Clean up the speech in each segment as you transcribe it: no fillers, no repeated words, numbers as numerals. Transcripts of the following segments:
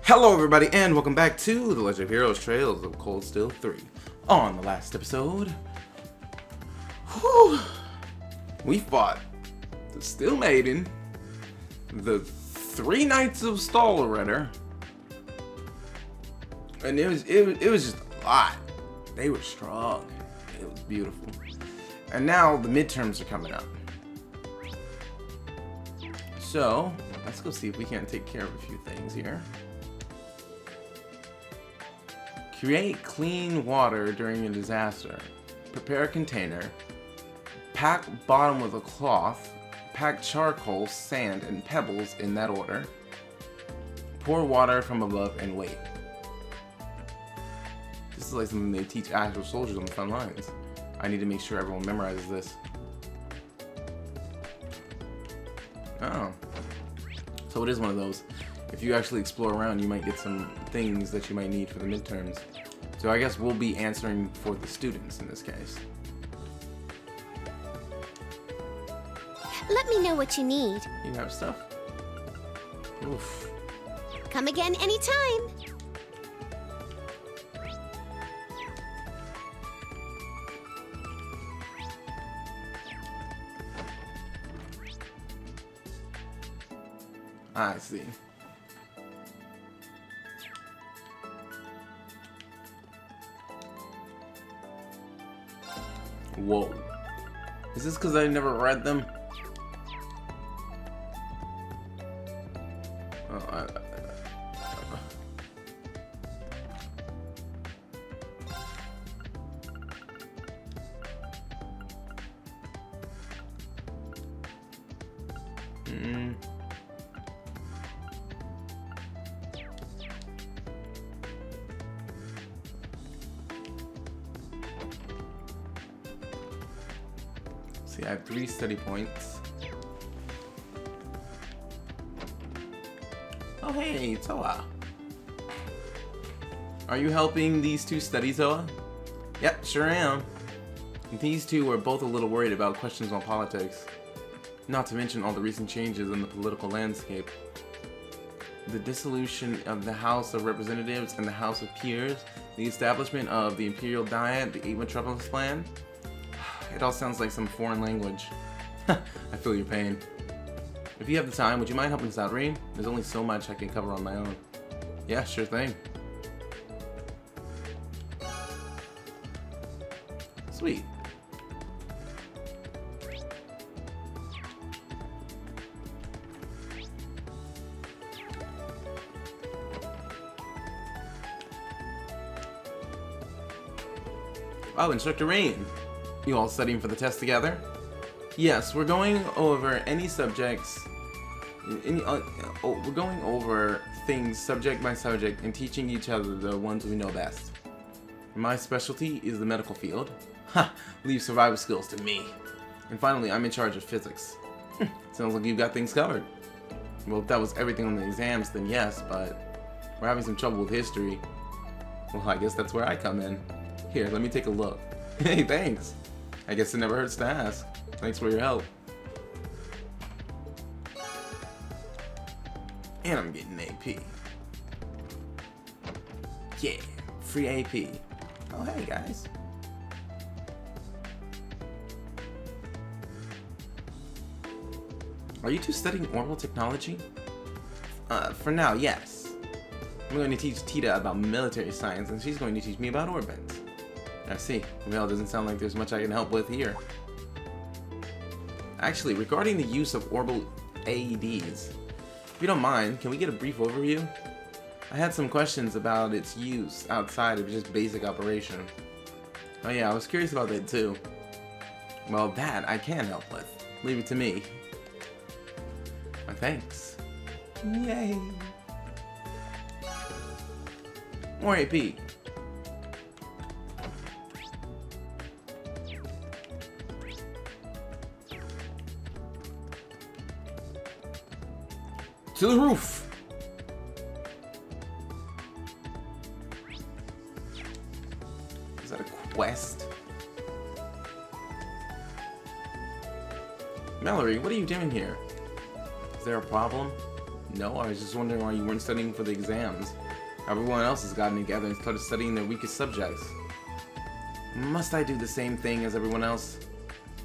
Hello everybody and welcome back to The Legend of Heroes Trails of Cold Steel 3. On the last episode, we fought the Steel Maiden, the 3 Knights of Stalloretter, and it was just a lot. They were strong. It was beautiful. And now the midterms are coming up. So, let's go see if we can't take care of a few things here. Create clean water during a disaster. Prepare a container. Pack bottom with a cloth. Pack charcoal, sand, and pebbles in that order. Pour water from above and wait. This is like something they teach actual soldiers on the front lines. I need to make sure everyone memorizes this. Oh. So it is one of those. If you actually explore around, you might get some things that you might need for the midterms. So I guess we'll be answering for the students in this case. Let me know what you need. You have stuff? Oof. Come again anytime. I see. Whoa. Is this because I never read them? Oh, See, I have 3 study points. Oh hey, Toa. Are you helping these two study, Toa? Yep, sure am. These two are both a little worried about questions on politics. Not to mention all the recent changes in the political landscape. The dissolution of the House of Representatives and the House of Peers, the establishment of the Imperial Diet, the 8 Metropolis Plan. It all sounds like some foreign language. I feel your pain. If you have the time, would you mind helping us out, Reed? There's only so much I can cover on my own. Yeah, sure thing. Sweet. Oh, Instructor Rain. You all studying for the test together? Yes, we're going over any subjects. We're going over things subject by subject and teaching each other the ones we know best. My specialty is the medical field. Ha! Leave survival skills to me. And finally, I'm in charge of physics. Sounds like you've got things covered. Well, if that was everything on the exams, then yes, but we're having some trouble with history. Well, I guess that's where I come in. Here, let me take a look. Hey, thanks. I guess it never hurts to ask. Thanks for your help. And I'm getting AP. Yeah, free AP. Oh, hey, guys. Are you two studying oral technology? For now, yes. I'm going to teach Tita about military science, and she's going to teach me about orbits. I see. Well, it doesn't sound like there's much I can help with here. Actually, regarding the use of orbital AEDs, if you don't mind, can we get a brief overview? I had some questions about its use outside of just basic operation. Oh yeah, I was curious about that too. Well, that I can help with. Leave it to me. My thanks. Yay! More AP. To the roof! Is that a quest? Mallory, what are you doing here? Is there a problem? No, I was just wondering why you weren't studying for the exams. Everyone else has gotten together and started studying their weakest subjects. Must I do the same thing as everyone else?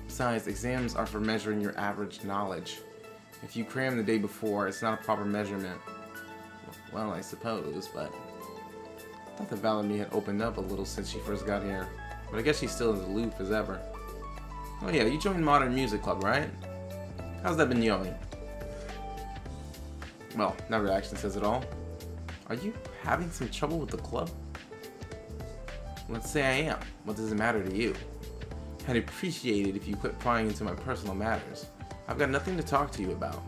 Besides, exams are for measuring your average knowledge. If you cram the day before, it's not a proper measurement. Well, I suppose, but I thought that Valerie had opened up a little since she first got here. But I guess she's still as aloof as ever. Oh yeah, you joined Modern Music Club, right? How's that been going? Well, that reaction says it all. Are you having some trouble with the club? Let's say I am. What does it matter to you? I'd appreciate it if you quit prying into my personal matters. I've got nothing to talk to you about.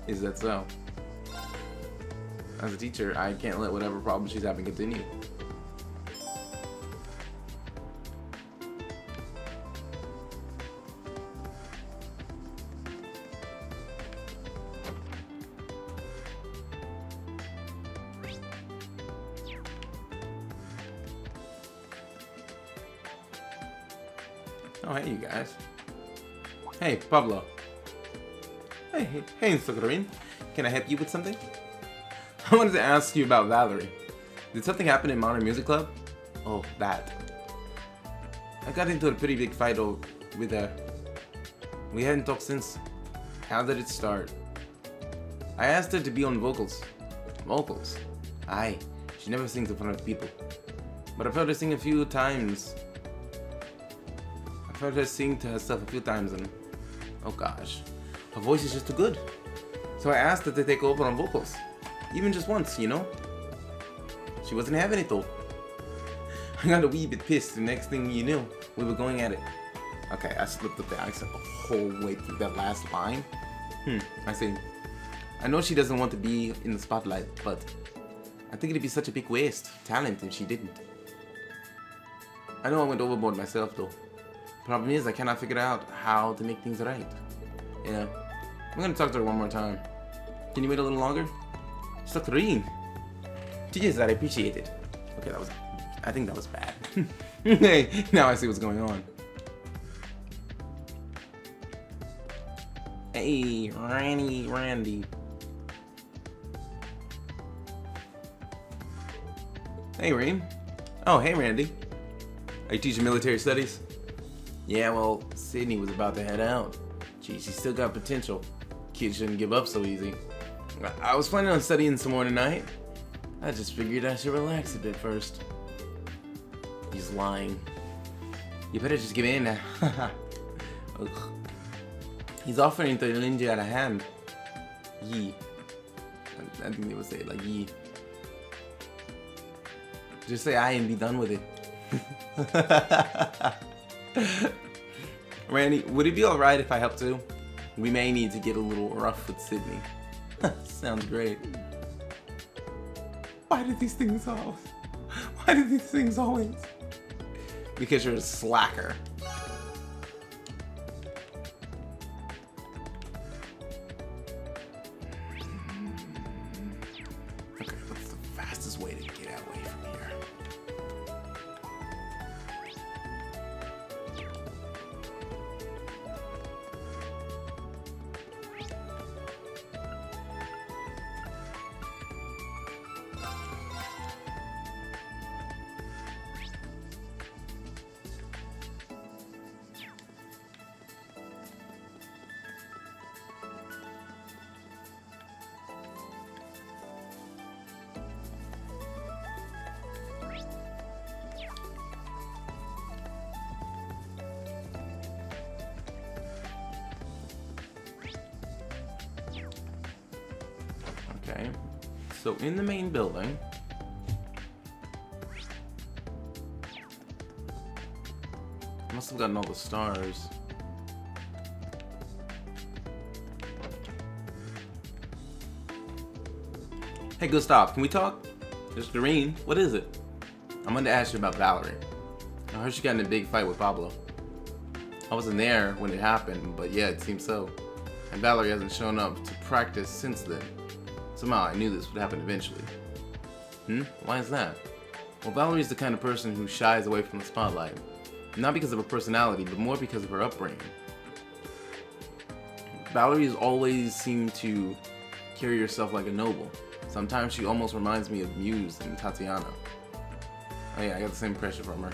Is that so? As a teacher, I can't let whatever problem she's having continue. Oh, hey, you guys. Hey, Pablo. Hey, Mr. Green. Can I help you with something? I wanted to ask you about Valerie. Did something happen in Modern Music Club? Oh, that. I got into a pretty big fight with her. We hadn't talked since. How did it start? I asked her to be on vocals. Vocals? Aye, she never sings in front of people. But I've heard her sing a few times. I've heard her sing to herself a few times and... oh gosh. Her voice is just too good. So I asked her to take over on vocals. Even just once, you know? She wasn't having it though. I got a wee bit pissed, the next thing you knew, we were going at it. Okay, I slipped up the accent the whole way through that last line. I see. I know she doesn't want to be in the spotlight, but I think it'd be such a big waste of talent if she didn't. I know I went overboard myself though. Problem is, I cannot figure out how to make things right. Yeah. I'm gonna talk to her one more time. Can you wait a little longer? Sucreen. Yes, I appreciate it. Okay, I think that was bad. Hey, now I see what's going on. Hey, Randy. Hey, Reem. Oh, hey, Randy. Are you teaching military studies? Yeah, well, Sydney was about to head out. Gee, she's still got potential. Kids shouldn't give up so easy. I was planning on studying some more tonight. I just figured I should relax a bit first. He's lying. You better just give in. He's offering to lend you out a hand. Yee. I think they would say it like yee. Just say aye and be done with it. Randy, would it be alright if I helped too? We may need to get a little rough with Sydney. Sounds great. Why do these things always? Because you're a slacker. Okay, what's the fastest way to get away from here? Okay, so in the main building, I must have gotten all the stars. Hey Gustav, can we talk? It's Doreen, what is it? I'm going to ask you about Valerie. I heard she got in a big fight with Pablo. I wasn't there when it happened, but yeah, it seems so. And Valerie hasn't shown up to practice since then. Somehow I knew this would happen eventually. Why is that? Well, Valerie's the kind of person who shies away from the spotlight. Not because of her personality, but more because of her upbringing. Valerie has always seemed to Carry yourself like a noble. Sometimes she almost reminds me of Muse and Tatiana. Oh yeah, I got the same impression from her.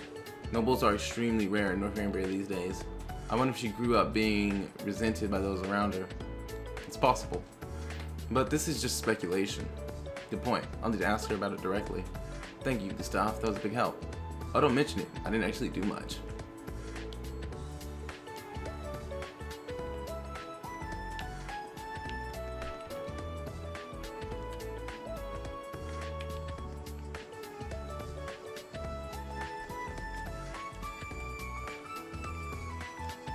Nobles are extremely rare in Northumbria these days. I wonder if she grew up being resented by those around her. It's possible. But this is just speculation. Good point. I'll need to ask her about it directly. Thank you, Gustav. That was a big help. Oh, don't mention it. I didn't actually do much.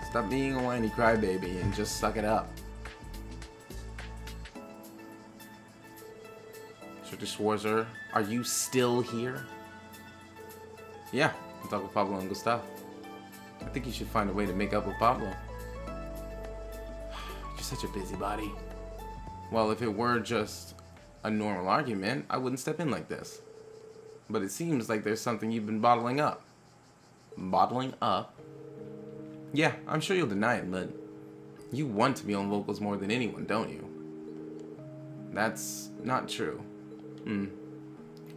Stop being a whiny crybaby and just suck it up. Dr. Schwarzer, are you still here? Yeah, I'll talk with Pablo and Gustav. I think you should find a way to make up with Pablo. You're such a busybody. Well, if it were just a normal argument, I wouldn't step in like this. But it seems like there's something you've been bottling up. Bottling up? Yeah, I'm sure you'll deny it, but you want to be on vocals more than anyone, don't you? That's not true.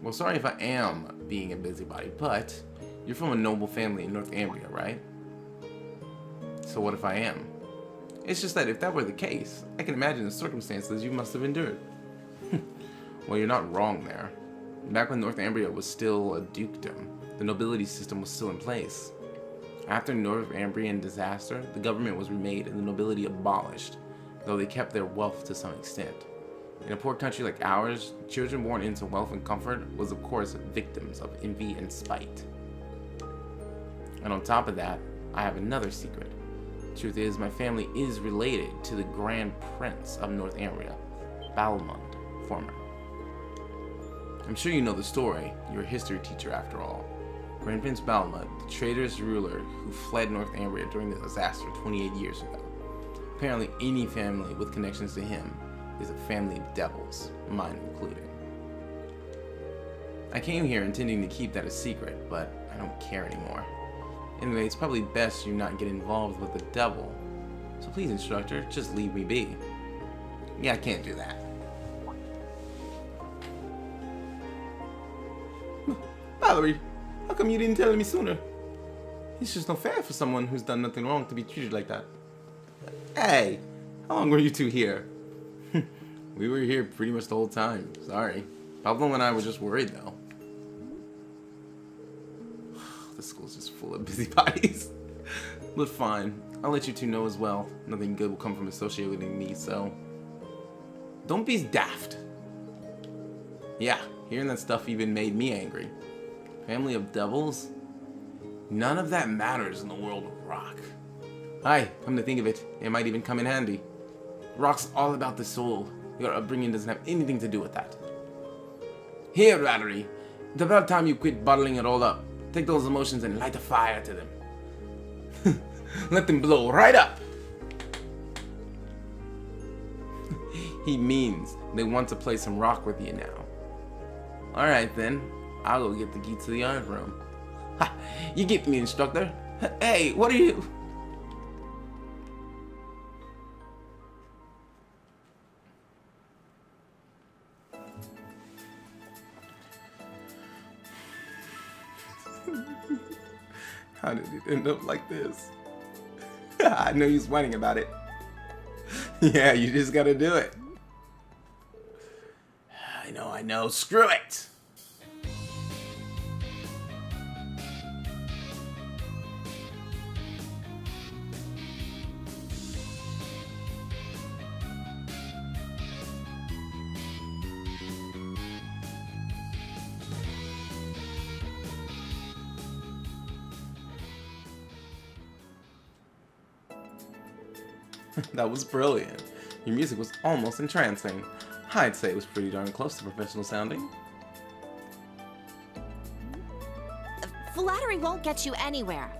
Well, sorry if I am being a busybody, but you're from a noble family in Northumbria, right? So what if I am? It's just that if that were the case, I can imagine the circumstances you must have endured. Well, you're not wrong there. Back when Northumbria was still a dukedom, the nobility system was still in place. After Northumbrian disaster, the government was remade and the nobility abolished, though they kept their wealth to some extent. In a poor country like ours, children born into wealth and comfort was of course victims of envy and spite. And on top of that, I have another secret. Truth is, my family is related to the Grand Prince of Northumbria, Balmund, former. I'm sure you know the story, you're a history teacher after all. Grand Prince Balmund, the traitorous ruler who fled Northumbria during the disaster 28 years ago. Apparently any family with connections to him is a family of devils, mine included. I came here intending to keep that a secret, but I don't care anymore. Anyway, it's probably best you not get involved with the devil. So please, instructor, just leave me be. Yeah, I can't do that. Valerie, how come you didn't tell me sooner? It's just not fair for someone who's done nothing wrong to be treated like that. Hey, how long were you two here? We were here pretty much the whole time. Sorry. Pablo and I were just worried though. This school's just full of busybodies. But fine. I'll let you two know as well. Nothing good will come from associating me, so... Don't be daft. Yeah, hearing that stuff even made me angry. Family of devils? None of that matters in the world of rock. Hi, come to think of it, it might even come in handy. Rock's all about the soul. Your upbringing doesn't have anything to do with that. Here, Valerie, it's about time you quit bottling it all up. Take those emotions and light a fire to them. Let them blow right up. He means they want to play some rock with you now. Alright then, I'll go get the key to the art room. Ha! You get me, instructor. Hey, what are you... How did it end up like this? I know you're whining about it. Yeah, you just gotta do it. I know. Screw it! That was brilliant. Your music was almost entrancing. I'd say it was pretty darn close to professional sounding. Flattery won't get you anywhere.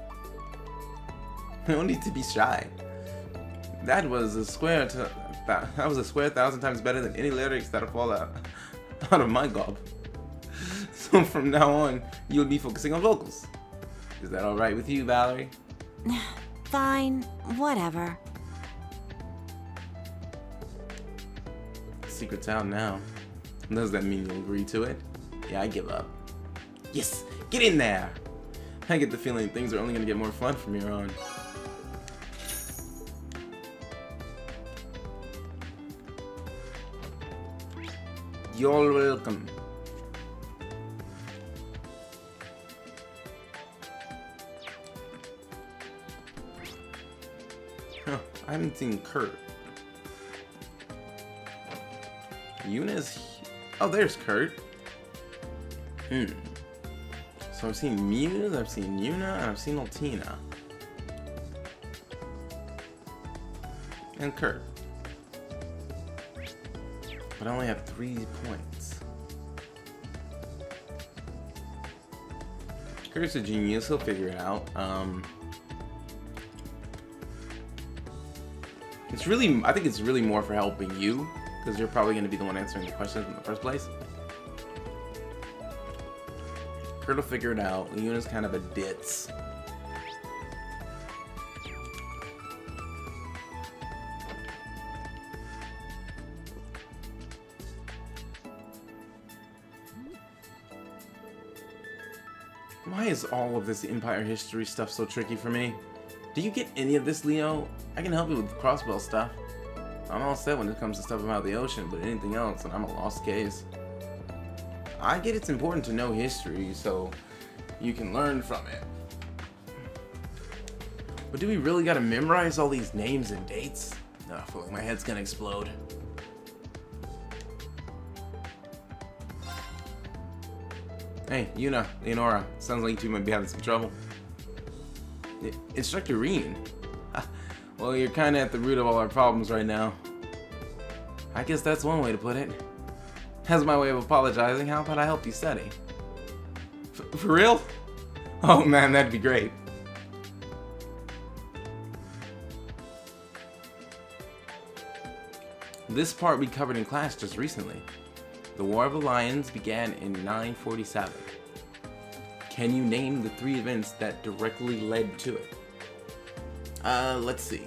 No need to be shy. That was a square 1,000 times better than any lyrics that'll fall out of my gob. So from now on, you'll be focusing on vocals. Is that alright with you, Valerie? secret's out now. Does that mean you'll agree to it? Yeah, I give up. Yes! Get in there! I get the feeling things are only gonna get more fun from here on. You're welcome. Huh, I haven't seen Kurt. Yuna's... Oh, there's Kurt. So I've seen Muse, I've seen Yuna, and I've seen Altina. And Kurt. But I only have 3 points. Kurt's a genius, he'll figure it out. It's really, I think it's really more for helping you, because you're probably going to be the one answering the questions in the first place. Kurt will figure it out. Yuna's kind of a ditz. Why is all of this Empire history stuff so tricky for me? Do you get any of this, Leo? I can help you with the crossbow stuff. I'm all set when it comes to stuff about the ocean, but anything else, and I'm a lost case. I get it's important to know history, so you can learn from it. But do we really gotta memorize all these names and dates? Oh, I feel like my head's gonna explode. Hey, Yuna, Leonora, sounds like you two might be having some trouble. Instructor Reen? Well, you're kinda at the root of all our problems right now. I guess that's one way to put it. As my way of apologizing, how about I help you study? For real? Oh man, that'd be great. This part we covered in class just recently. The War of the Lions began in 947. Can you name the 3 events that directly led to it? Let's see.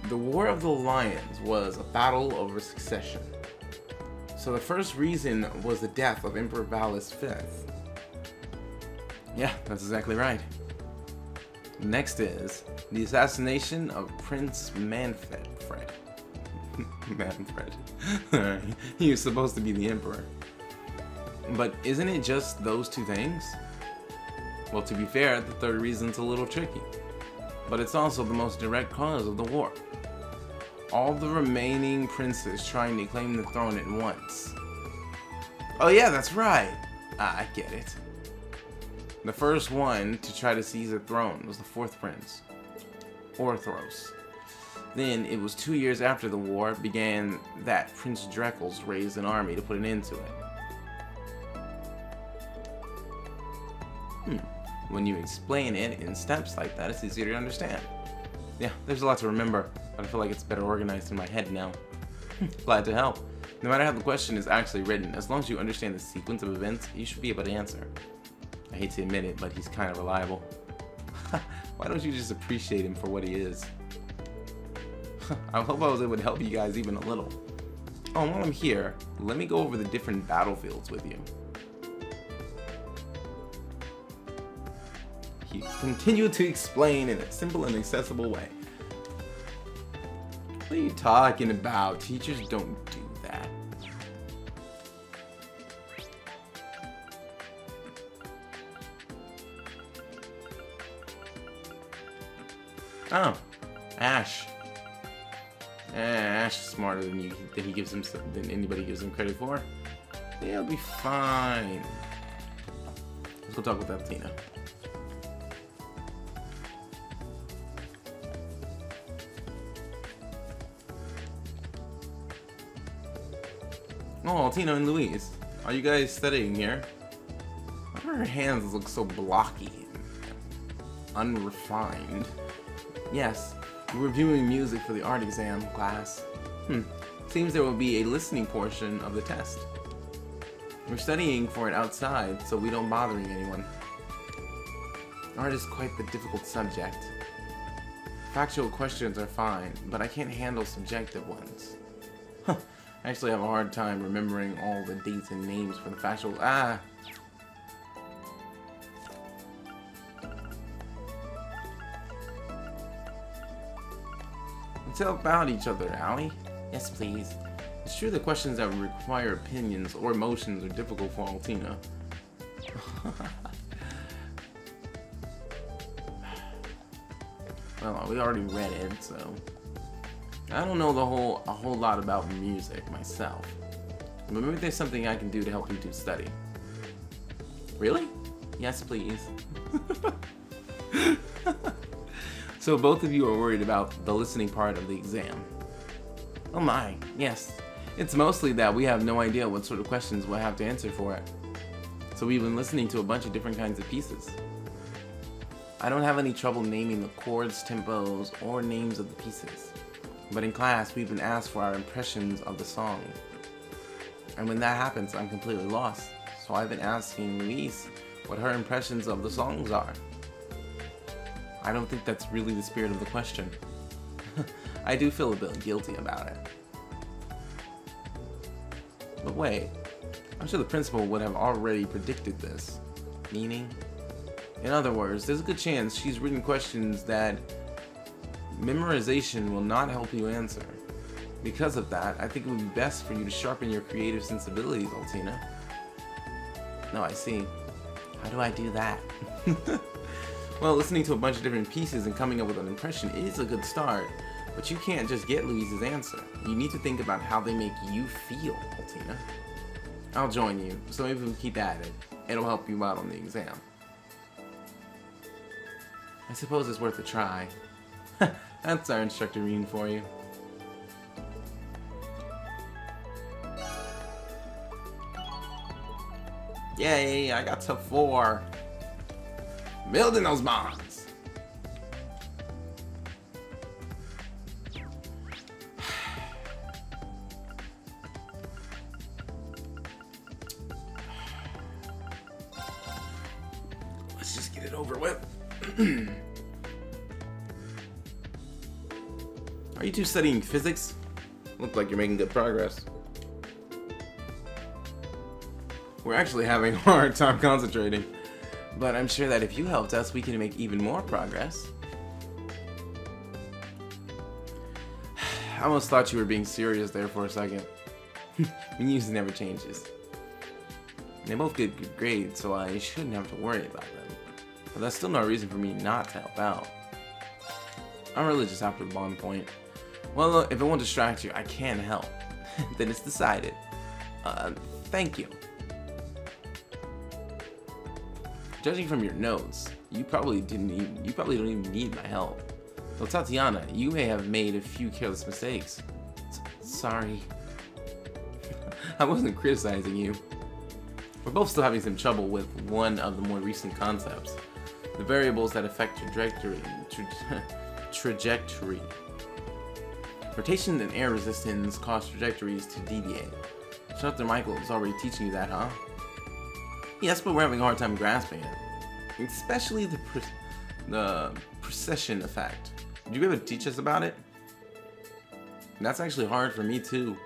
The War of the Lions was a battle over succession. So the first reason was the death of Emperor Valus V. Yeah, that's exactly right. Next is the assassination of Prince Manfred. Manfred. He was supposed to be the emperor. But isn't it just those 2 things? Well, to be fair, the third reason's a little tricky. But it's also the most direct cause of the war. All the remaining princes trying to claim the throne at once. Oh yeah, that's right. I get it. The first one to try to seize the throne was the 4th prince, Orthros. Then, it was 2 years after the war began that Prince Dreckles raised an army to put an end to it. When you explain it in steps like that, it's easier to understand. Yeah, there's a lot to remember, but I feel like it's better organized in my head now. Glad to help. No matter how the question is actually written, as long as you understand the sequence of events, you should be able to answer. I hate to admit it, but he's kind of reliable. Why don't you just appreciate him for what he is? I hope I was able to help you guys even a little. Oh, and while I'm here, let me go over the different battlefields with you. He continued to explain in a simple and accessible way. What are you talking about? Teachers don't do that. Oh, Ash. Ash is smarter than you. Than anybody gives him credit for. They'll be fine. Let's go talk with Altina. Oh, Altina and Louise, are you guys studying here? Why do her hands look so blocky and unrefined? Yes, we're reviewing music for the art exam class. Seems there will be a listening portion of the test. We're studying for it outside, so we don't bothering anyone. Art is quite the difficult subject. Factual questions are fine, but I can't handle subjective ones. I actually have a hard time remembering all the dates and names for the factual. Ah! Let's help out each other, Allie. Yes, please. It's true that questions that require opinions or emotions are difficult for Altina. Well, we already read it, so I don't know a whole lot about music myself. But maybe there's something I can do to help you to study. Really? Yes, please. So both of you are worried about the listening part of the exam. Oh my, yes. It's mostly that we have no idea what sort of questions we'll have to answer for it. So we've been listening to a bunch of different kinds of pieces. I don't have any trouble naming the chords, tempos, or names of the pieces. But in class, we've been asked for our impressions of the song. And when that happens, I'm completely lost. So I've been asking Louise what her impressions of the songs are. I don't think that's really the spirit of the question. I do feel a bit guilty about it. But wait, I'm sure the principal would have already predicted this. Meaning? In other words, there's a good chance she's written questions that memorization will not help you answer. Because of that, I think it would be best for you to sharpen your creative sensibilities, Altina. No, I see. How do I do that? Well, listening to a bunch of different pieces and coming up with an impression is a good start, but you can't just get Louise's answer. You need to think about how they make you feel, Altina. I'll join you, so maybe we'll keep at it. It'll help you out on the exam. I suppose it's worth a try. That's our instructor reading for you. Yay, I got to 4. Building those bonds. Let's just get it over with. Are you two studying physics? Look like you're making good progress. We're actually having a hard time concentrating, but I'm sure that if you helped us, we can make even more progress. I almost thought you were being serious there for a second. Music never changes. They both get good grades, so I shouldn't have to worry about them. But that's still no reason for me not to help out. I'm really just after the bond point. Well, look, if it won't distract you, I can help. Then it's decided. Thank you. Judging from your notes, you probably don't even need my help. So Tatiana, you may have made a few careless mistakes. Sorry. I wasn't criticizing you. We're both still having some trouble with one of the more recent concepts. The variables that affect trajectory. Rotation and air resistance cause trajectories to deviate. Dr. Michael is already teaching you that, huh? Yes, but we're having a hard time grasping it. Especially the precession effect. Did you ever teach us about it? That's actually hard for me too.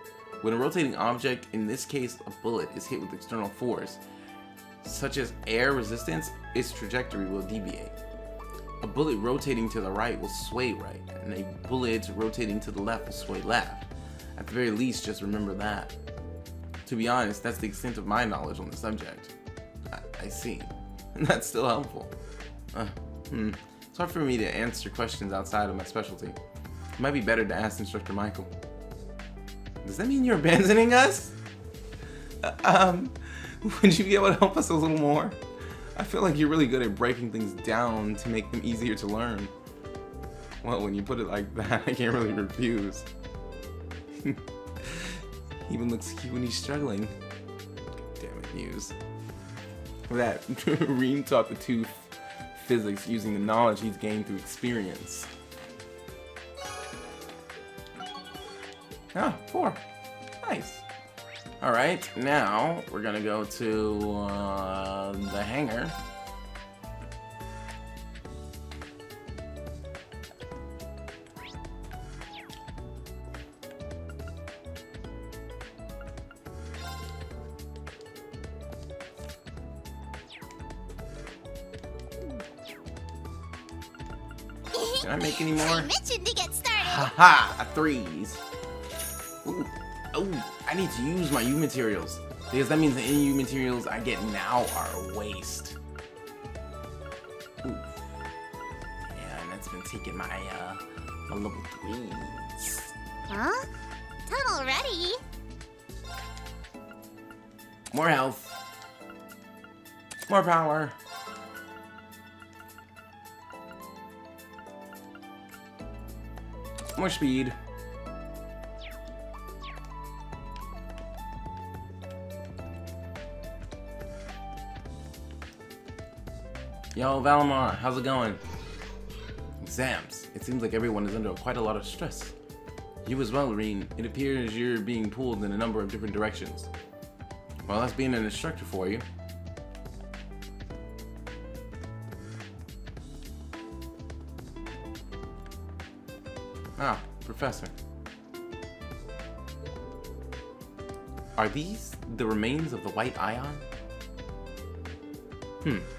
When a rotating object, in this case a bullet, is hit with external force, such as air resistance, its trajectory will deviate. A bullet rotating to the right will sway right, and a bullet rotating to the left will sway left. At the very least, just remember that. To be honest, that's the extent of my knowledge on the subject. I see. And that's still helpful. It's hard for me to answer questions outside of my specialty. It might be better to ask Instructor Michael. Does that mean you're abandoning us? Would you be able to help us a little more? I feel like you're really good at breaking things down to make them easier to learn. Well, when you put it like that, I can't really refuse. He even looks cute when he's struggling. Damn it, Muse. For that, Reem taught the two physics using the knowledge he's gained through experience. Ah, 4. Nice. Alright, now we're gonna go to the hangar. Can I make any more? I mentioned to get started. Haha, threes. Ooh. Oh, I need to use my U materials. Because that means any U materials I get now are a waste. Ooh. Yeah, and that's been taking my, my level 3s. Huh? Done already? More health. More power. More speed. Yo, Valimar, how's it going? Exams. It seems like everyone is under quite a lot of stress. You as well, Rean. It appears you're being pulled in a number of different directions. Well, that's being an instructor for you. Ah, Professor. Are these the remains of the white ion?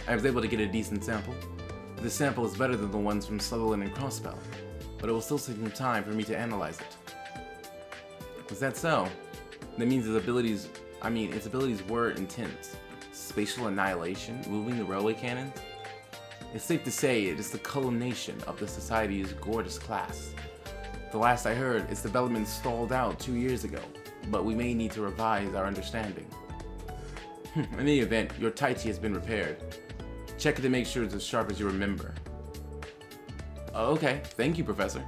I was able to get a decent sample. This sample is better than the ones from Sutherland and Crossbell, but it will still take some time for me to analyze it. Is that so? That means its abilities were intense. Spatial annihilation, moving the railway cannons? It's safe to say it is the culmination of the Society's gorgeous class. The last I heard, its development stalled out 2 years ago, but we may need to revise our understanding. In any event, your Tai Chi has been repaired. Check it to make sure it's as sharp as you remember. Okay, thank you, Professor.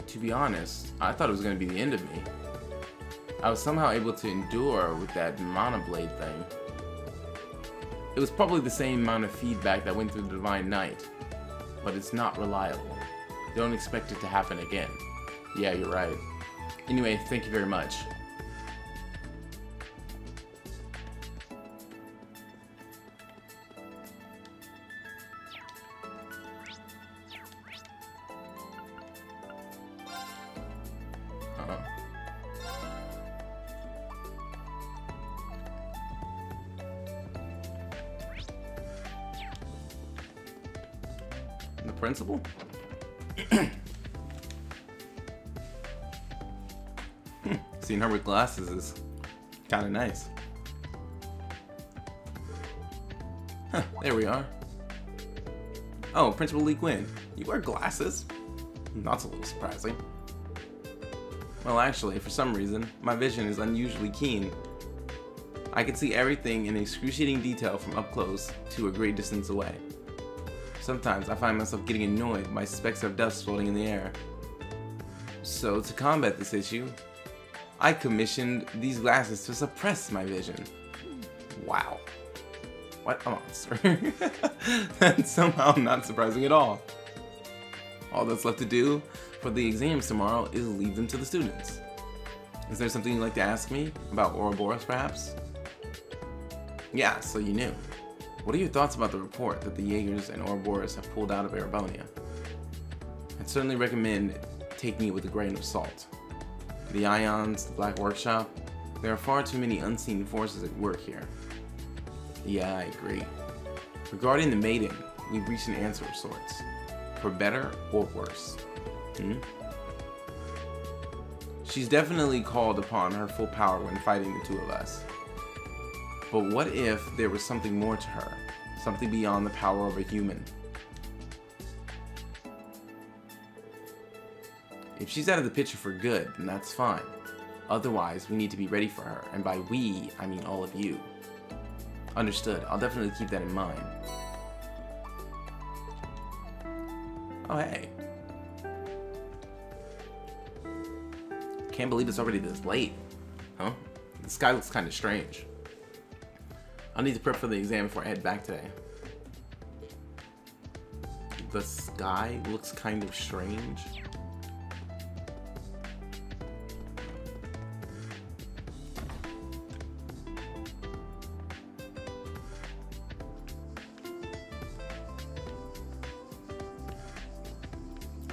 To be honest, I thought it was going to be the end of me. I was somehow able to endure with that Mana Blade thing. It was probably the same amount of feedback that went through the Divine Knight, but it's not reliable. Don't expect it to happen again. Yeah, you're right. Anyway, thank you very much. The principal? Seeing her with glasses is kind of nice. Huh, there we are. Oh, Principal Lee Quinn, you wear glasses? That's a little surprising. Well, actually, for some reason, my vision is unusually keen. I can see everything in excruciating detail from up close to a great distance away. Sometimes I find myself getting annoyed by specks of dust floating in the air. So, to combat this issue, I commissioned these glasses to suppress my vision. Wow. What a monster. That's somehow not surprising at all. All that's left to do for the exams tomorrow is leave them to the students. Is there something you'd like to ask me about Ouroboros, perhaps? Yeah, so you knew. What are your thoughts about the report that the Jaegers and Ouroboros have pulled out of Erebonia? I'd certainly recommend taking it with a grain of salt. The Ions, the Black Workshop, there are far too many unseen forces at work here. Yeah, I agree. Regarding the Maiden, we've reached an answer of sorts. For better or worse. She's definitely called upon her full power when fighting the two of us. But what if there was something more to her? Something beyond the power of a human? If she's out of the picture for good, then that's fine. Otherwise, we need to be ready for her, and by we, I mean all of you. Understood. I'll definitely keep that in mind. Oh, hey. Can't believe it's already this late. Huh? The sky looks kind of strange. I'll need to prep for the exam before I head back today. The sky looks kind of strange.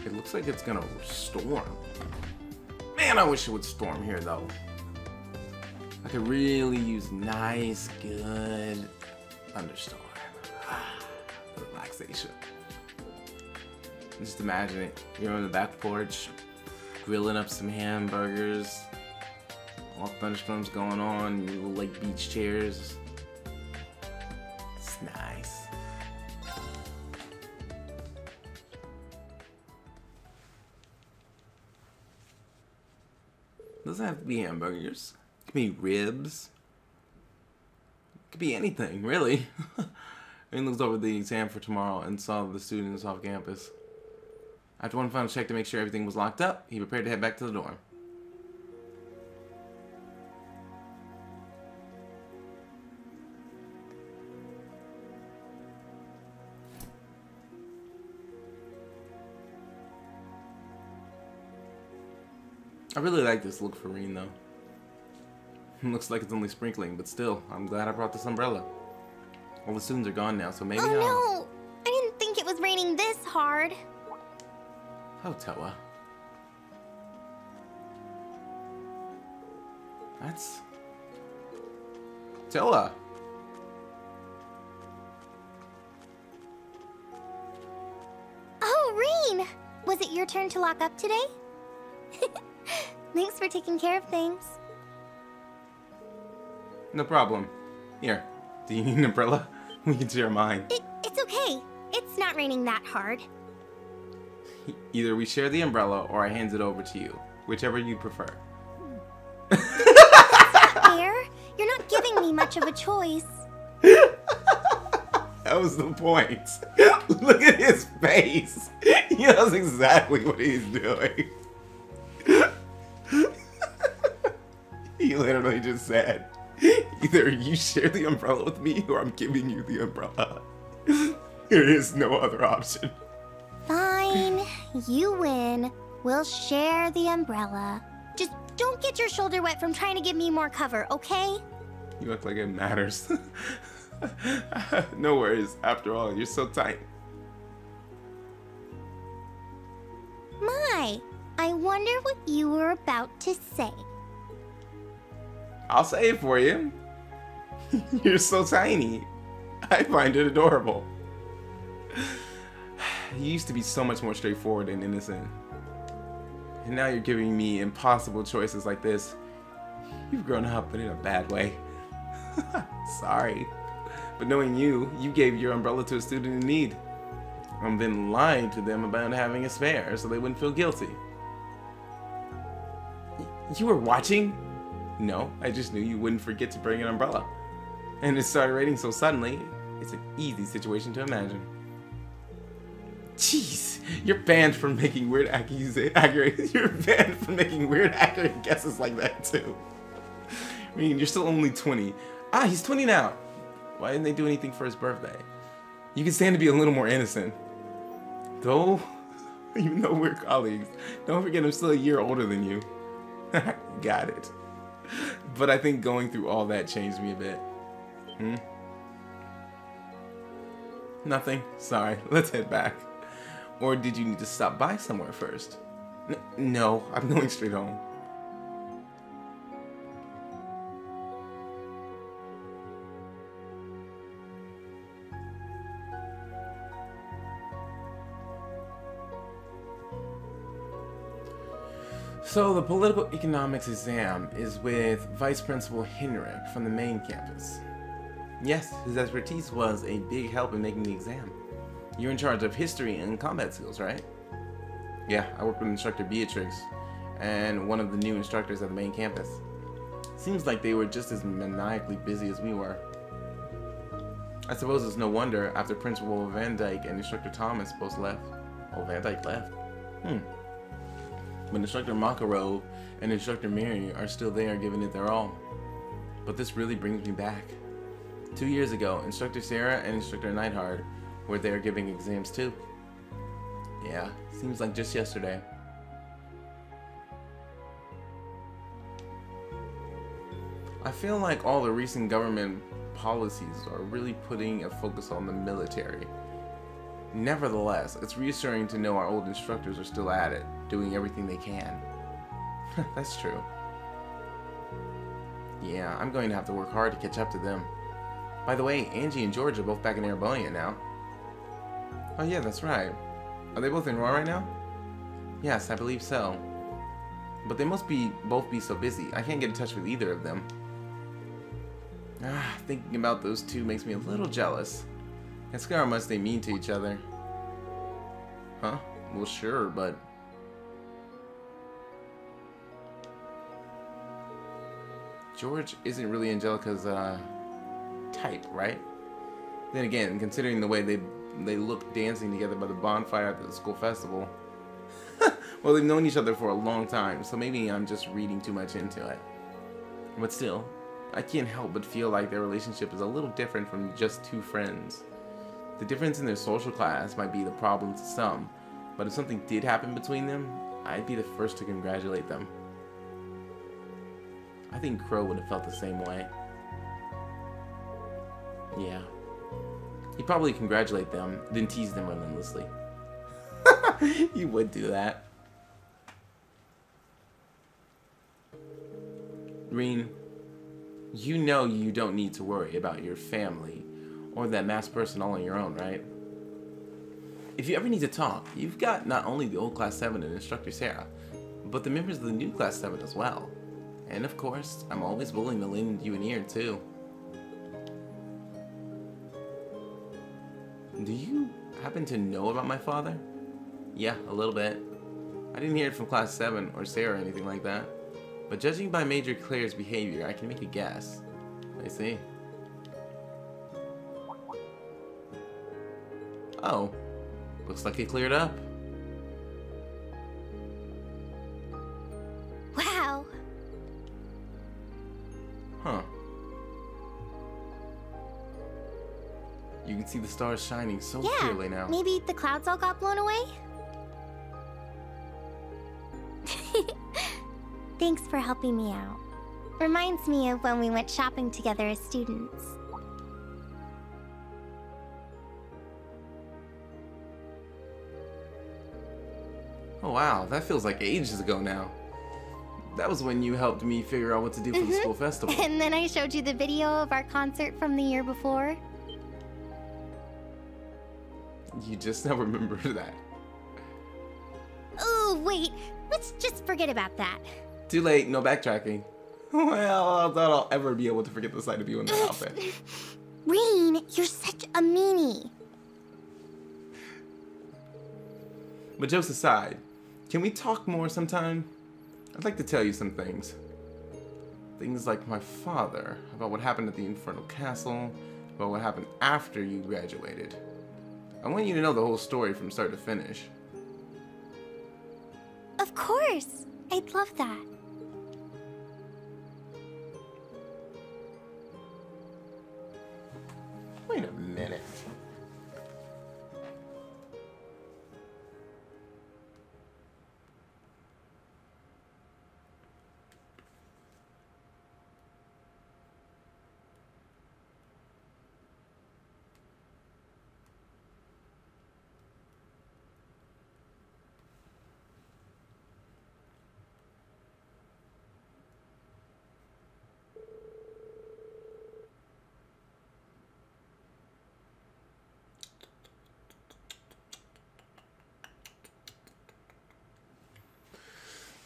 It looks like it's gonna storm. Man, I wish it would storm here though. I could really use nice, good thunderstorm. Relaxation. Just imagine it. You're on the back porch, grilling up some hamburgers, all thunderstorms going on, your little like beach chairs. It's nice. Doesn't have to be hamburgers. It could be ribs. It could be anything, really. He looked over the exam for tomorrow and saw the students off campus. After one final check to make sure everything was locked up, he prepared to head back to the dorm. I really like this look for Rean, though. Looks like it's only sprinkling, but still, I'm glad I brought this umbrella. All the students are gone now, so maybe Oh no! I didn't think it was raining this hard. Oh, Toa. That's... Toa! Oh, Rean! Was it your turn to lock up today? Thanks for taking care of things. No problem. Here, do you need an umbrella? We can share mine. It's okay. It's not raining that hard. Either we share the umbrella or I hand it over to you. Whichever you prefer. Fair? You're not giving me much of a choice. That was the point. Look at his face. He knows exactly what he's doing. He literally just said, either you share the umbrella with me or I'm giving you the umbrella. There is no other option. Fine. You win. We'll share the umbrella. Just don't get your shoulder wet from trying to give me more cover, okay? You act like it matters. No worries. After all, you're so tight. My, I wonder what you were about to say. I'll say it for you. You're so tiny. I find it adorable. You used to be so much more straightforward and innocent. And now you're giving me impossible choices like this. You've grown up, but in a bad way. Sorry. But knowing you gave your umbrella to a student in need. And then lying to them about having a spare so they wouldn't feel guilty. You were watching? No, I just knew you wouldn't forget to bring an umbrella. And it started raining so suddenly, it's an easy situation to imagine. Jeez, you're banned from making weird You're banned from making weird accurate guesses like that too. I mean, you're still only 20. Ah, he's 20 now. Why didn't they do anything for his birthday? You can stand to be a little more innocent. Though, even though we're colleagues, don't forget I'm still a year older than you. Got it. But I think going through all that changed me a bit. Nothing. Sorry. Let's head back. Or did you need to stop by somewhere first? No, I'm going straight home. So the political economics exam is with Vice Principal Henrik from the main campus. Yes, his expertise was a big help in making the exam. You're in charge of history and combat skills, right? Yeah, I work with instructor Beatrix and one of the new instructors at the main campus. Seems like they were just as maniacally busy as we were. I suppose it's no wonder after Principal Van Dyke and Instructor Thomas both left. Oh, Van Dyke left? But Instructor Makarov and Instructor Miri are still there giving it their all. But this really brings me back. 2 years ago, Instructor Sarah and Instructor Neidhart were there giving exams too. Yeah, seems like just yesterday. I feel like all the recent government policies are really putting a focus on the military. Nevertheless, it's reassuring to know our old instructors are still at it, doing everything they can. That's true. Yeah, I'm going to have to work hard to catch up to them. By the way, Angie and George are both back in Erebonia now. Oh yeah, that's right. Are they both in Roy right now? Yes, I believe so. But they must both be so busy. I can't get in touch with either of them. Thinking about those two makes me a little jealous. Ask how much they mean to each other. Huh? Well, sure, but... George isn't really Angelica's, type, right? Then again, considering the way they look dancing together by the bonfire at the school festival. Well, they've known each other for a long time, so maybe I'm just reading too much into it. But still, I can't help but feel like their relationship is a little different from just two friends. The difference in their social class might be the problem to some, but if something did happen between them, I'd be the first to congratulate them. I think Crow would have felt the same way. Yeah. He'd probably congratulate them, then tease them relentlessly. He would do that. Rean, you know you don't need to worry about your family or that masked person all on your own, right? If you ever need to talk, you've got not only the old Class 7 and Instructor Sarah, but the members of the new Class 7 as well. And of course, I'm always willing to lend you an ear too. Do you happen to know about my father? Yeah, a little bit. I didn't hear it from Class 7 or Sarah or anything like that. But judging by Major Claire's behavior, I can make a guess. I see. Oh, looks like it cleared up. Wow. Huh. You can see the stars shining so clearly now. Maybe the clouds all got blown away? Thanks for helping me out. Reminds me of when we went shopping together as students. Oh wow, that feels like ages ago now. That was when you helped me figure out what to do for the school festival. And then I showed you the video of our concert from the year before. You just now remember that. Oh, wait. Let's just forget about that. Too late, no backtracking. Well, I thought I'll ever be able to forget the sight of you in that outfit. Rean, you're such a meanie. But jokes aside, can we talk more sometime? I'd like to tell you some things. Things like my father, about what happened at the Infernal Castle, about what happened after you graduated. I want you to know the whole story from start to finish. Of course. I'd love that. Wait a minute.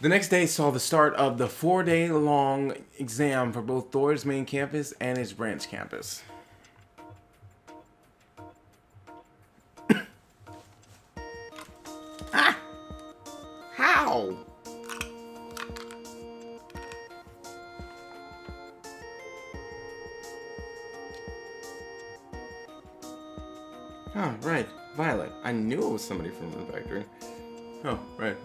The next day saw the start of the 4-day-long exam for both Thor's main campus and its branch campus. Ah! How? Oh, right. Violet. I knew it was somebody from the factory. Oh, right.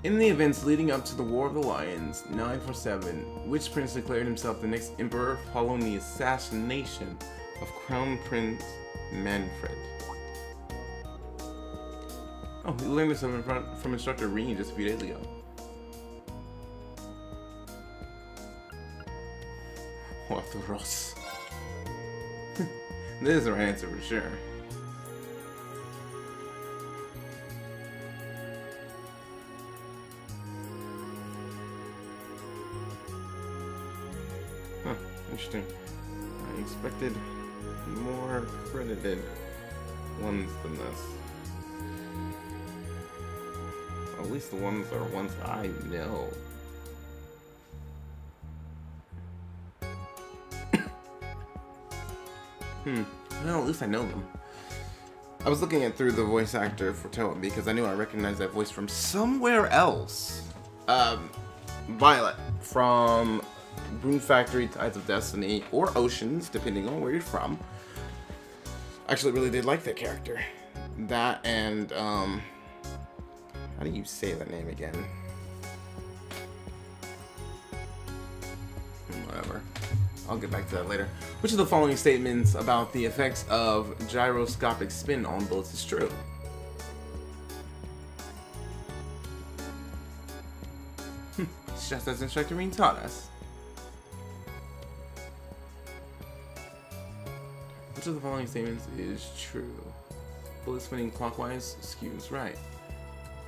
In the events leading up to the War of the Lions, 947, Witch Prince declared himself the next Emperor following the assassination of Crown Prince Manfred. Oh, we learned this from Instructor Rean just a few days ago. Orthoros. This is the right answer for sure. Interesting. I expected more credited ones than this. At least the ones are ones I know. Well, at least I know them. I was looking at through the voice actor for Toa because I knew I recognized that voice from somewhere else. Violet from Rune Factory, Tides of Destiny, or Oceans, depending on where you're from. Actually, really did like that character. That and, how do you say that name again? Whatever. I'll get back to that later. Which of the following statements about the effects of gyroscopic spin on bullets is true? It's just as Instructor Rean taught us. Which of the following statements is true? Bullet spinning clockwise skews right.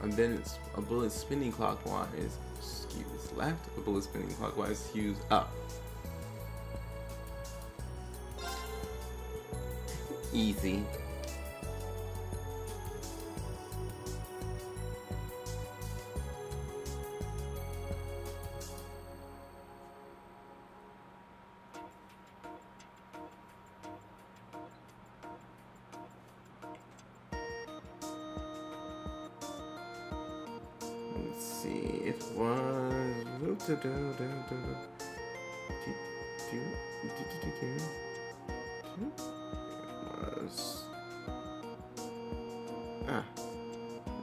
And then it's a bullet spinning clockwise skews left. A bullet spinning clockwise skews up. Easy. Let's see, it was...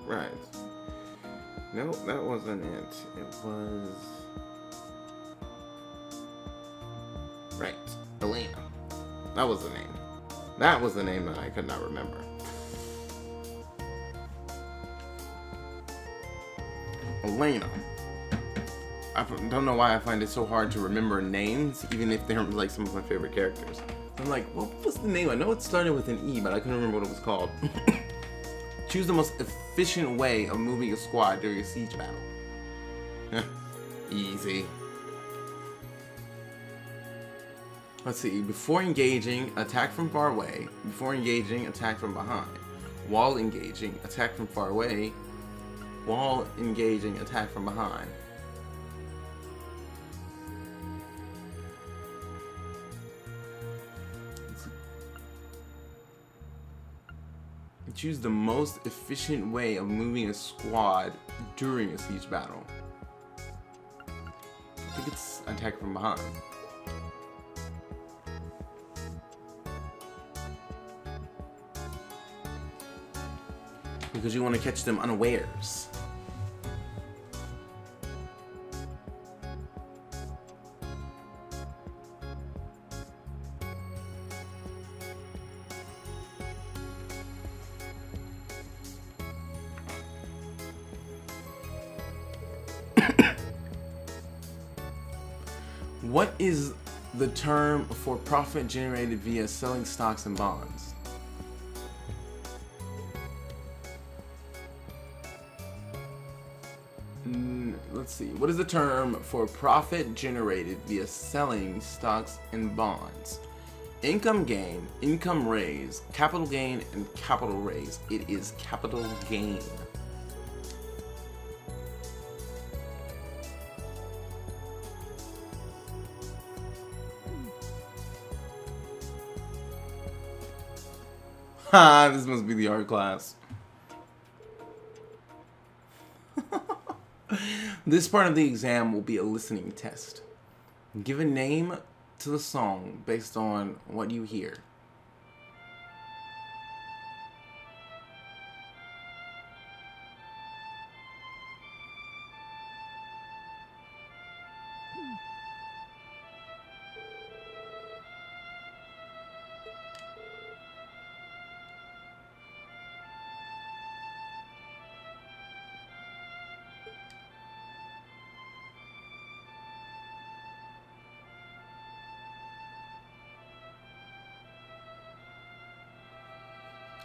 Right. No, that wasn't it. It was... Right. Elena. That was the name. That was the name that I could not remember. Elena. I don't know why I find it so hard to remember names, even if they're like some of my favorite characters. I'm like, what was the name? I know it started with an E, but I couldn't remember what it was called. Choose the most efficient way of moving a squad during a siege battle. Easy. Let's see. Before engaging, attack from far away. Before engaging, attack from behind. While engaging, attack from far away. While engaging, attack from behind. Choose the most efficient way of moving a squad during a siege battle. I think it's attack from behind. Because you want to catch them unawares. What is the term for profit generated via selling stocks and bonds? Let's see. What is the term for profit generated via selling stocks and bonds? Income gain, income raise, capital gain, and capital raise. It is capital gain. Ha, this must be the art class. This part of the exam will be a listening test. Give a name to the song based on what you hear.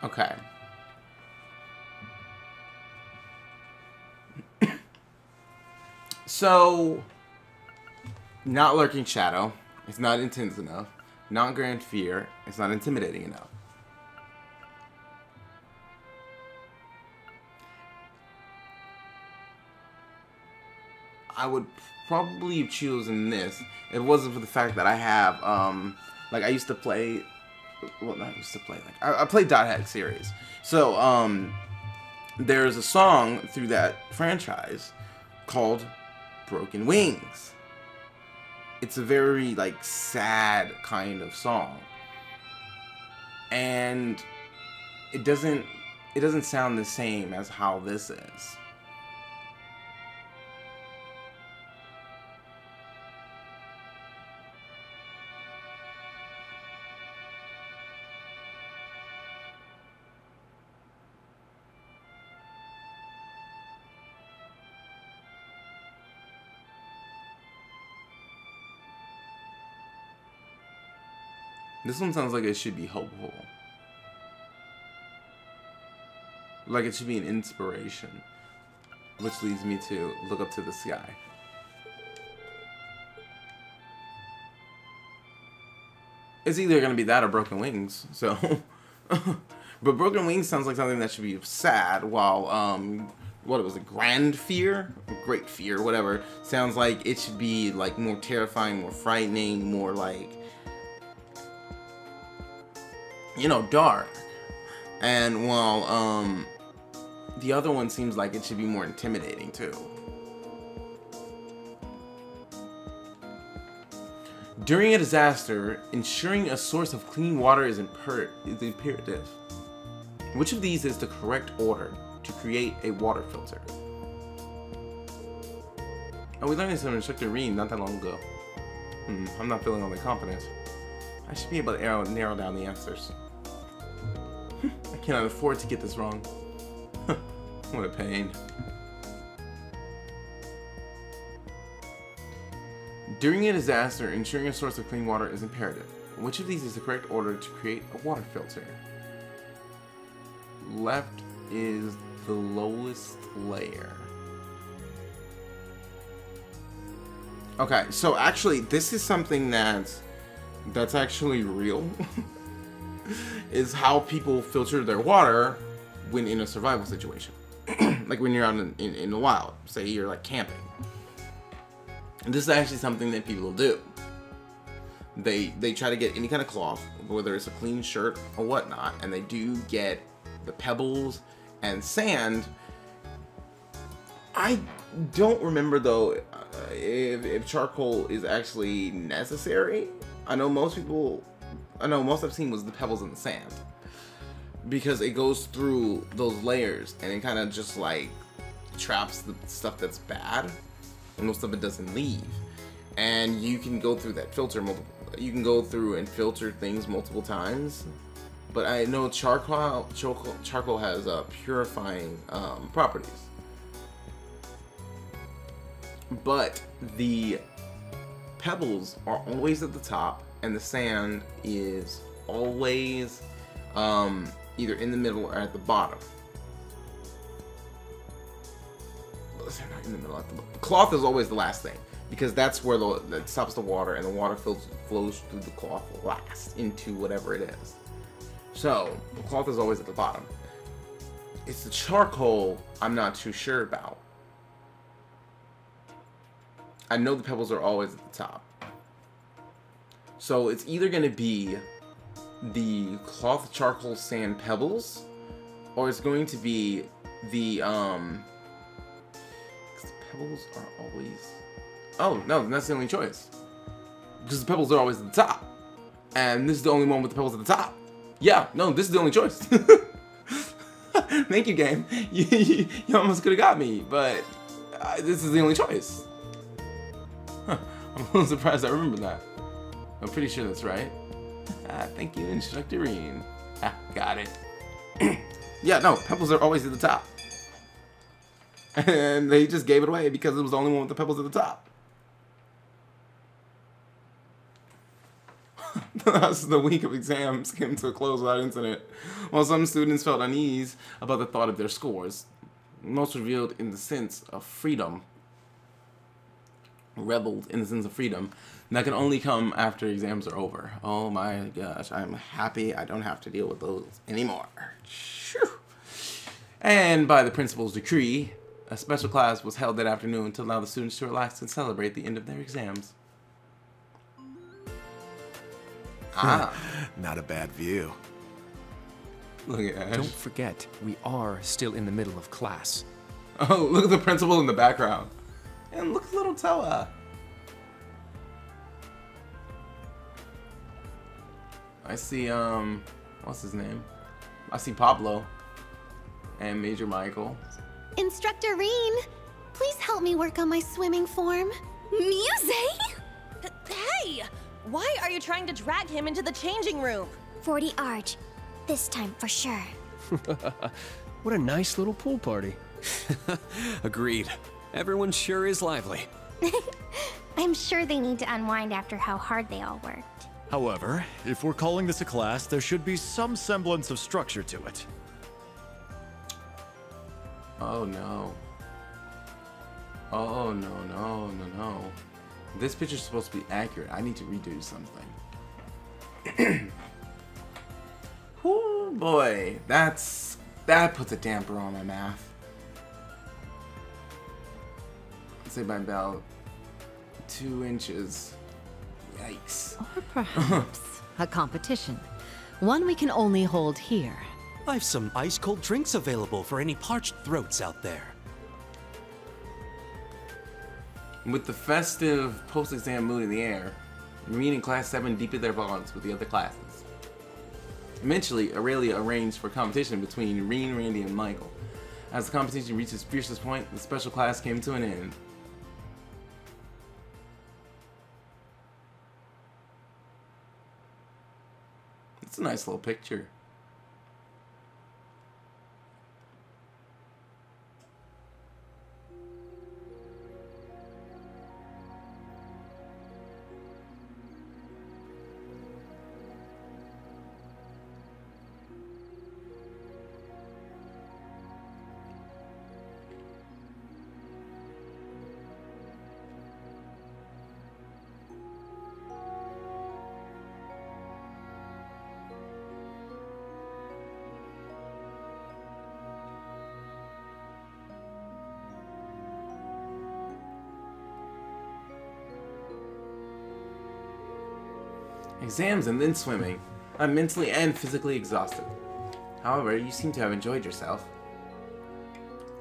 Okay. So, Not Lurking Shadow, It's not intense enough. Not grand fear. It's not intimidating enough. I would probably have chosen this if it wasn't for the fact that I have, like, I used to play, well, not used to play, like, I played Dot Hack series. So, there's a song through that franchise called Broken Wings. It's a very, like, sad kind of song. And it doesn't sound the same as how this is. This one sounds like it should be hopeful. Like it should be an inspiration. Which leads me to look up to the sky. It's either going to be that or Broken Wings, so... But Broken Wings sounds like something that should be sad, while, what was it, Grand Fear? Great Fear, whatever. Sounds like it should be, like, more terrifying, more frightening, more, like... you know, dark. And while, the other one seems like it should be more intimidating, too. During a disaster, ensuring a source of clean water is imperative. Which of these is the correct order to create a water filter? Oh, we learned this from Instructor Reen not that long ago. I'm not feeling all that confident. I should be able to narrow down the answers. I cannot afford to get this wrong. What a pain. During a disaster, ensuring a source of clean water is imperative. Which of these is the correct order to create a water filter? Left is the lowest layer. Okay, so actually, this is something that's actually real. Is how people filter their water when in a survival situation. Like when you're out in the wild. Say you're like camping. And this is actually something that people do. They try to get any kind of cloth, whether it's a clean shirt or whatnot, and they do get the pebbles and sand. I don't remember though if charcoal is actually necessary. I know most I've seen was the pebbles and the sand, because it goes through those layers and it kind of just like traps the stuff that's bad, and most of it doesn't leave. And you can go through that filter you can go through and filter things multiple times. But I know charcoal has purifying properties. But the pebbles are always at the top, and the sand is always either in the middle or at the bottom. Not in the middle. The cloth is always the last thing, because that's where that stops the water, and the water flows through the cloth last into whatever it is. So the cloth is always at the bottom. It's the charcoal I'm not too sure about. I know the pebbles are always at the top. So it's either going to be the cloth, charcoal, sand, pebbles, or it's going to be the pebbles are always... oh, no, that's the only choice. Because the pebbles are always at the top. And this is the only one with the pebbles at the top. Yeah, no, this is the only choice. Thank you, game. You almost could have got me, but this is the only choice. Huh. I'm a little surprised I remember that. I'm pretty sure that's right. Thank you, Instructor Reen. Got it. Yeah, no, pebbles are always at the top. And they just gave it away because it was the only one with the pebbles at the top. Thus, the week of exams came to a close without incident. While some students felt unease about the thought of their scores, most revealed in the sense of freedom. reveled in the sense of freedom. And that can only come after exams are over. Oh my gosh, I'm happy I don't have to deal with those anymore. Phew. And by the principal's decree, a special class was held that afternoon to allow the students to relax and celebrate the end of their exams. Not a bad view. Look at Ash. Don't forget, we are still in the middle of class. Oh, look at the principal in the background. And look at little Toa. I see, what's his name? I see Pablo. And Major Michael. Instructor Reen, please help me work on my swimming form. Muse? Hey! Why are you trying to drag him into the changing room? 40 Arch. This time for sure. What a nice little pool party. Agreed. Everyone sure is lively. I'm sure they need to unwind after how hard they all worked. However, if we're calling this a class, there should be some semblance of structure to it. Oh no. Oh no. This picture's supposed to be accurate. I need to redo something. Oh boy, that puts a damper on my math. I'd say by about 2 inches. Yikes. Or perhaps a competition. One we can only hold here. I've some ice-cold drinks available for any parched throats out there. With the festive post-exam mood in the air, Reen and Class 7 deepened their bonds with the other classes. Eventually, Aurelia arranged for competition between Reen, Randy, and Michael. As the competition reached its fiercest point, the special class came to an end. It's a nice little picture. Exams and then swimming. I'm mentally and physically exhausted. However, you seem to have enjoyed yourself.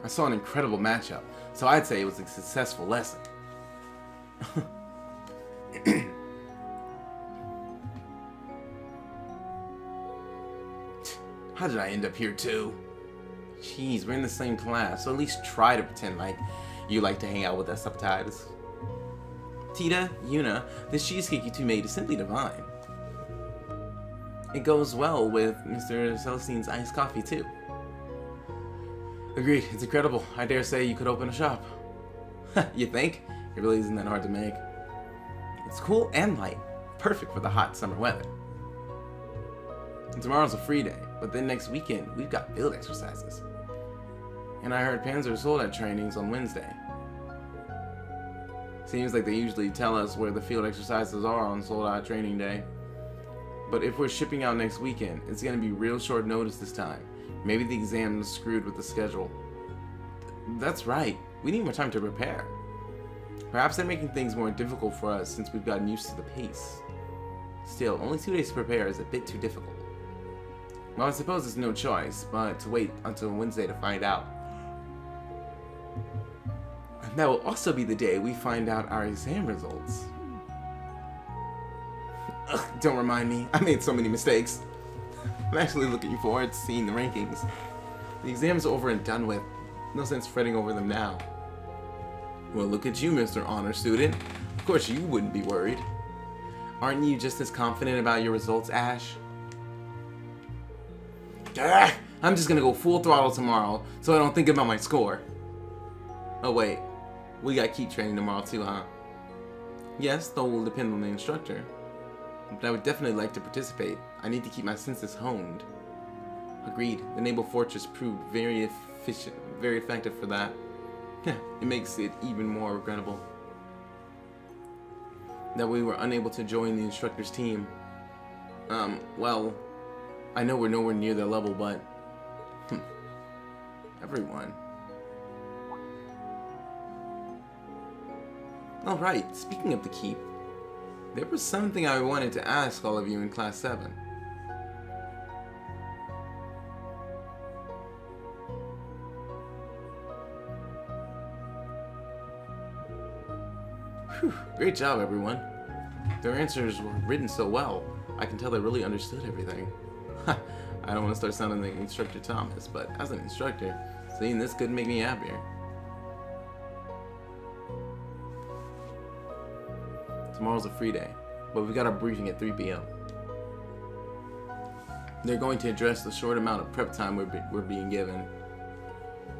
I saw an incredible matchup, so I'd say it was a successful lesson. How did I end up here too? Jeez, we're in the same class, so at least try to pretend like you like to hang out with us sometimes. Tita, Yuna, this cheesecake you two made is simply divine. It goes well with Mr. Celestine's iced coffee too. Agreed, it's incredible. I dare say you could open a shop. You think? It really isn't that hard to make. It's cool and light, perfect for the hot summer weather. And tomorrow's a free day, but then next weekend we've got field exercises. And I heard Panzer Soldat trainings on Wednesday. Seems like they usually tell us where the field exercises are on Soldat training day. But if we're shipping out next weekend, it's going to be real short notice this time. Maybe the exam is screwed with the schedule. That's right, we need more time to prepare. Perhaps they're making things more difficult for us since we've gotten used to the pace. Still, only 2 days to prepare is a bit too difficult. Well, I suppose there's no choice but to wait until Wednesday to find out. And that will also be the day we find out our exam results. Ugh, don't remind me, I made so many mistakes. I'm actually looking forward to seeing the rankings. The exam's over and done with. No sense fretting over them now. Well, look at you, Mr. Honor Student. Of course you wouldn't be worried. Aren't you just as confident about your results, Ash? I'm just gonna go full throttle tomorrow so I don't think about my score. Oh wait, we gotta keep training tomorrow too, huh? Yes, though it will depend on the instructor. But I would definitely like to participate. I need to keep my senses honed. Agreed. The Naval Fortress proved very efficient, very effective for that. Yeah, it makes it even more regrettable. that we were unable to join the instructor's team. Well, I know we're nowhere near their level, but... everyone. Alright, speaking of the keep, there was something I wanted to ask all of you in Class 7. Whew, great job, everyone. Their answers were written so well. I can tell they really understood everything. I don't want to start sounding like Instructor Thomas, but as an instructor, seeing this could make me happier. Tomorrow's a free day, but we've got our briefing at 3 p.m. They're going to address the short amount of prep time we're being given.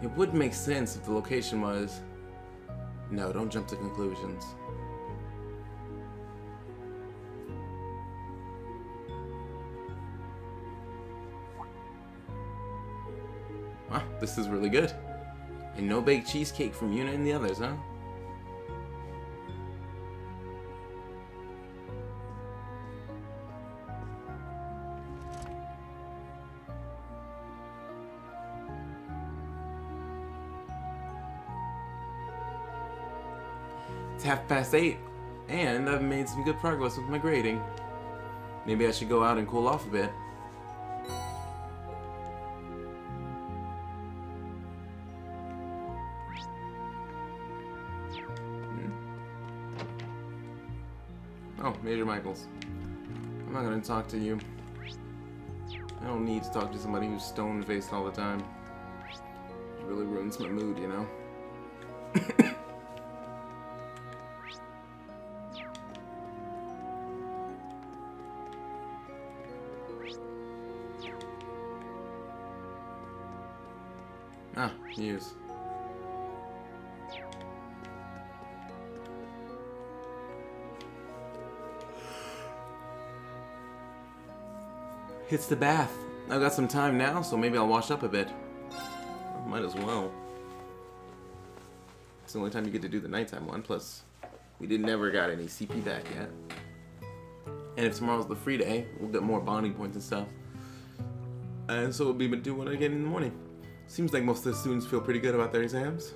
It would make sense if the location was... No, don't jump to conclusions. Wow, this is really good. And no baked cheesecake from Yuna and the others, huh? It's 8:30, and I've made some good progress with my grading. Maybe I should go out and cool off a bit. Oh, Major Michaels. I'm not gonna talk to you. I don't need to talk to somebody who's stone-faced all the time. It really ruins my mood, you know? Ah, news. It's the bath. I've got some time now, so maybe I'll wash up a bit. Might as well. It's the only time you get to do the nighttime one, plus we never got any CP back yet. And if tomorrow's the free day, we'll get more bonding points and stuff. And so we'll be able to do one again in the morning. Seems like most of the students feel pretty good about their exams,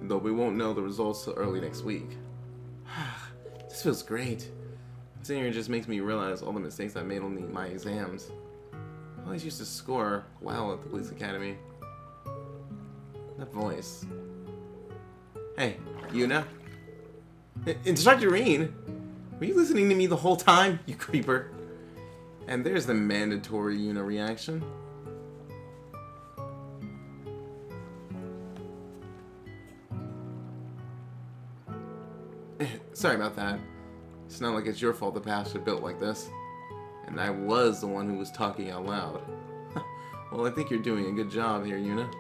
though we won't know the results till early next week. This feels great. Sitting here just makes me realize all the mistakes I made on my exams. I always used to score well at the police academy. That voice. Hey, Yuna? Instructor Rean? Were you listening to me the whole time, you creeper? And there's the mandatory Yuna reaction. Sorry about that. It's not like it's your fault the paths are built like this. And I was the one who was talking out loud. Well, I think you're doing a good job here, Yuna.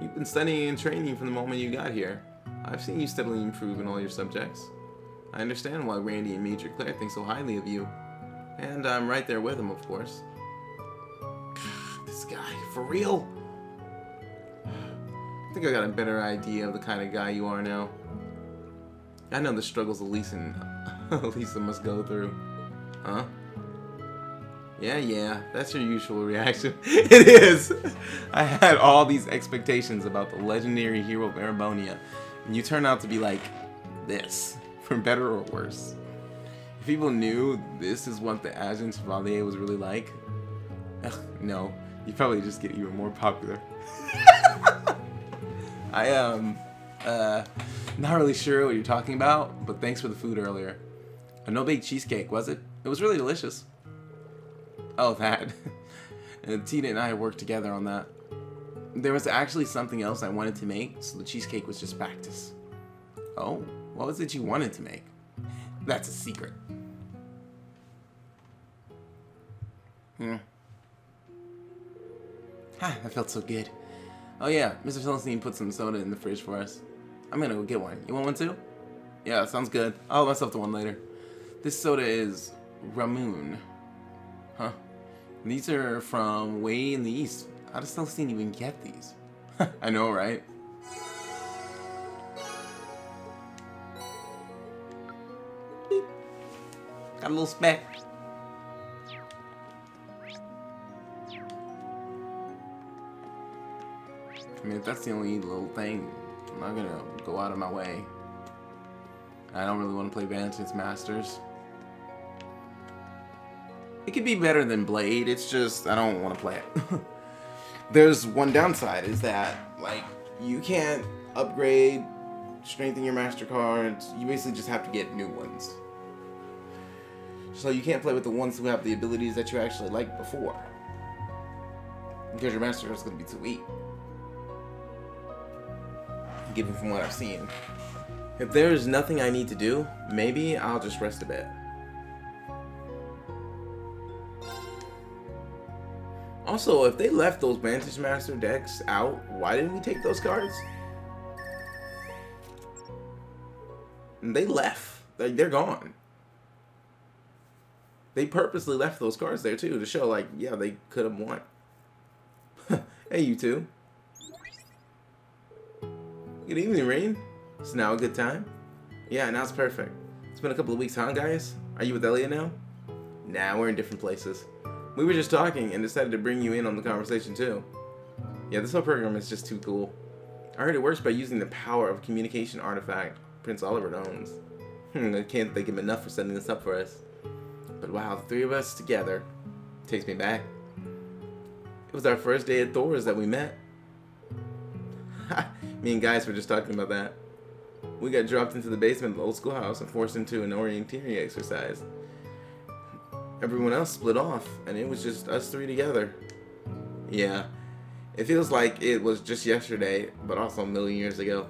You've been studying and training from the moment you got here. I've seen you steadily improve in all your subjects. I understand why Randy and Major Claire think so highly of you. And I'm right there with them, of course. This guy, for real? I think I got a better idea of the kind of guy you are now. I know the struggles Elisa must go through. Huh? Yeah, that's your usual reaction. It is! I had all these expectations about the legendary hero of Erebonia, and you turn out to be like this, for better or worse. If people knew this is what the Agents Chevalier was really like, no, you'd probably just get even more popular. Not really sure what you're talking about, but thanks for the food earlier. A no-bake cheesecake, was it? It was really delicious. Oh, that. And Tina and I worked together on that. There was actually something else I wanted to make, so the cheesecake was just practice. Oh, what was it you wanted to make? That's a secret. That felt so good. Oh yeah, Mr. Celestine put some soda in the fridge for us. I'm gonna go get one. You want one too? Yeah, sounds good. I'll help myself to one later. This soda is Ramoon. Huh. These are from way in the east. How does Celestine even get these? I know, right? Beep. Got a little speck. I mean, if that's the only little thing, I'm not gonna go out of my way. I don't really want to play Vantage Masters. It could be better than Blade, it's just, I don't want to play it. There's one downside, is that, like, you can't upgrade, strengthen your Master cards. You basically just have to get new ones. So you can't play with the ones who have the abilities that you actually liked before. Because your Master card is going to be too weak. Given from what I've seen. If there's nothing I need to do, maybe I'll just rest a bit. Also, if they left those Vantage Master decks out, why didn't we take those cards? And they left. They're gone. They purposely left those cards there too to show, like, yeah, they could have won. Hey, you two. Good evening, Rain. Is now a good time? Yeah, now it's perfect. It's been a couple of weeks, huh, guys? Are you with Elliot now? Nah, we're in different places. We were just talking and decided to bring you in on the conversation, too. Yeah, this whole program is just too cool. I heard it works by using the power of communication artifact Prince Oliver owns. I can't thank him enough for setting this up for us. But wow, the three of us together takes me back. It was our first day at Thor's that we met. Me and guys were just talking about that. We got dropped into the basement of the old schoolhouse and forced into an orienteering exercise. Everyone else split off, and it was just us three together. Yeah, it feels like it was just yesterday, but also a million years ago.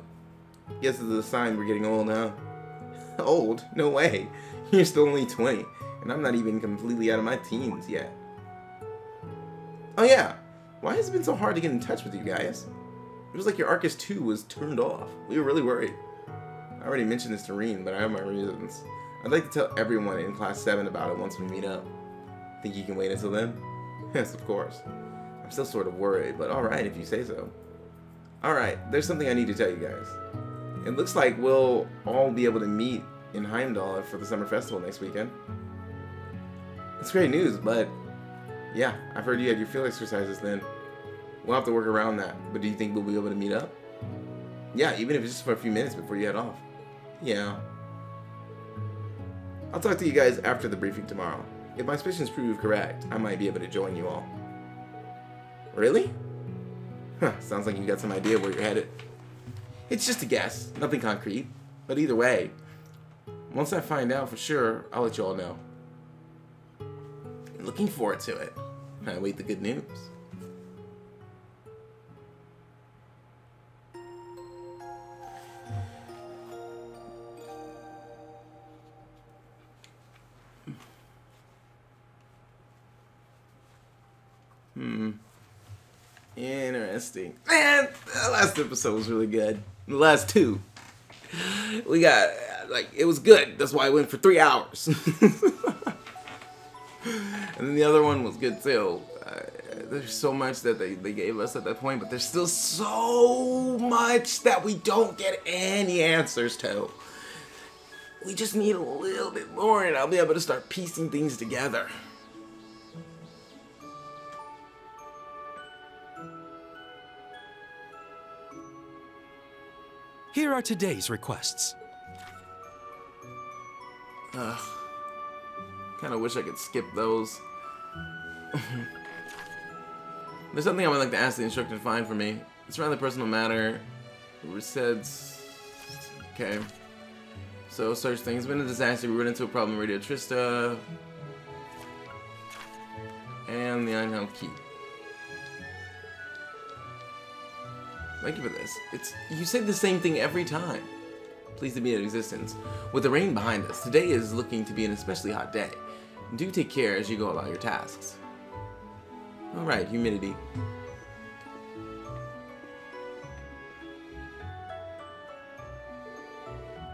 Guess it's a sign we're getting old now. Old? No way. You're still only 20, and I'm not even completely out of my teens yet. Oh yeah, why has it been so hard to get in touch with you guys? It was like your Arcus 2 was turned off. We were really worried. I already mentioned this to Reen, but I have my reasons. I'd like to tell everyone in Class 7 about it once we meet up. Think you can wait until then? Yes, of course. I'm still sort of worried, but alright if you say so. Alright, there's something I need to tell you guys. It looks like we'll all be able to meet in Heimdall for the summer festival next weekend. It's great news, but yeah, I've heard you had your field exercises then. We'll have to work around that, but do you think we'll be able to meet up? Yeah, even if it's just for a few minutes before you head off. Yeah. I'll talk to you guys after the briefing tomorrow. If my suspicions prove correct, I might be able to join you all. Really? Huh, sounds like you got some idea where you're headed. It's just a guess, nothing concrete. But either way, once I find out for sure, I'll let you all know. Looking forward to it. I await the good news. Interesting. Man, the last episode was really good. The last two. We got, like, it was good. That's why I went for 3 hours. And then the other one was good too. There's so much that they gave us at that point, but there's still so much that we don't get any answers to. We just need a little bit more and I'll be able to start piecing things together. Here are today's requests. Kind of wish I could skip those. There's something I would like to ask the instructor to find for me. It's a rather personal matter. Says, okay. So search things. Been a disaster. We run into a problem. Radio Trista and the Einhelm Key. Thank you for this. You say the same thing every time. Pleased to be in existence. With the rain behind us, today is looking to be an especially hot day. Do take care as you go about your tasks. Alright, humidity.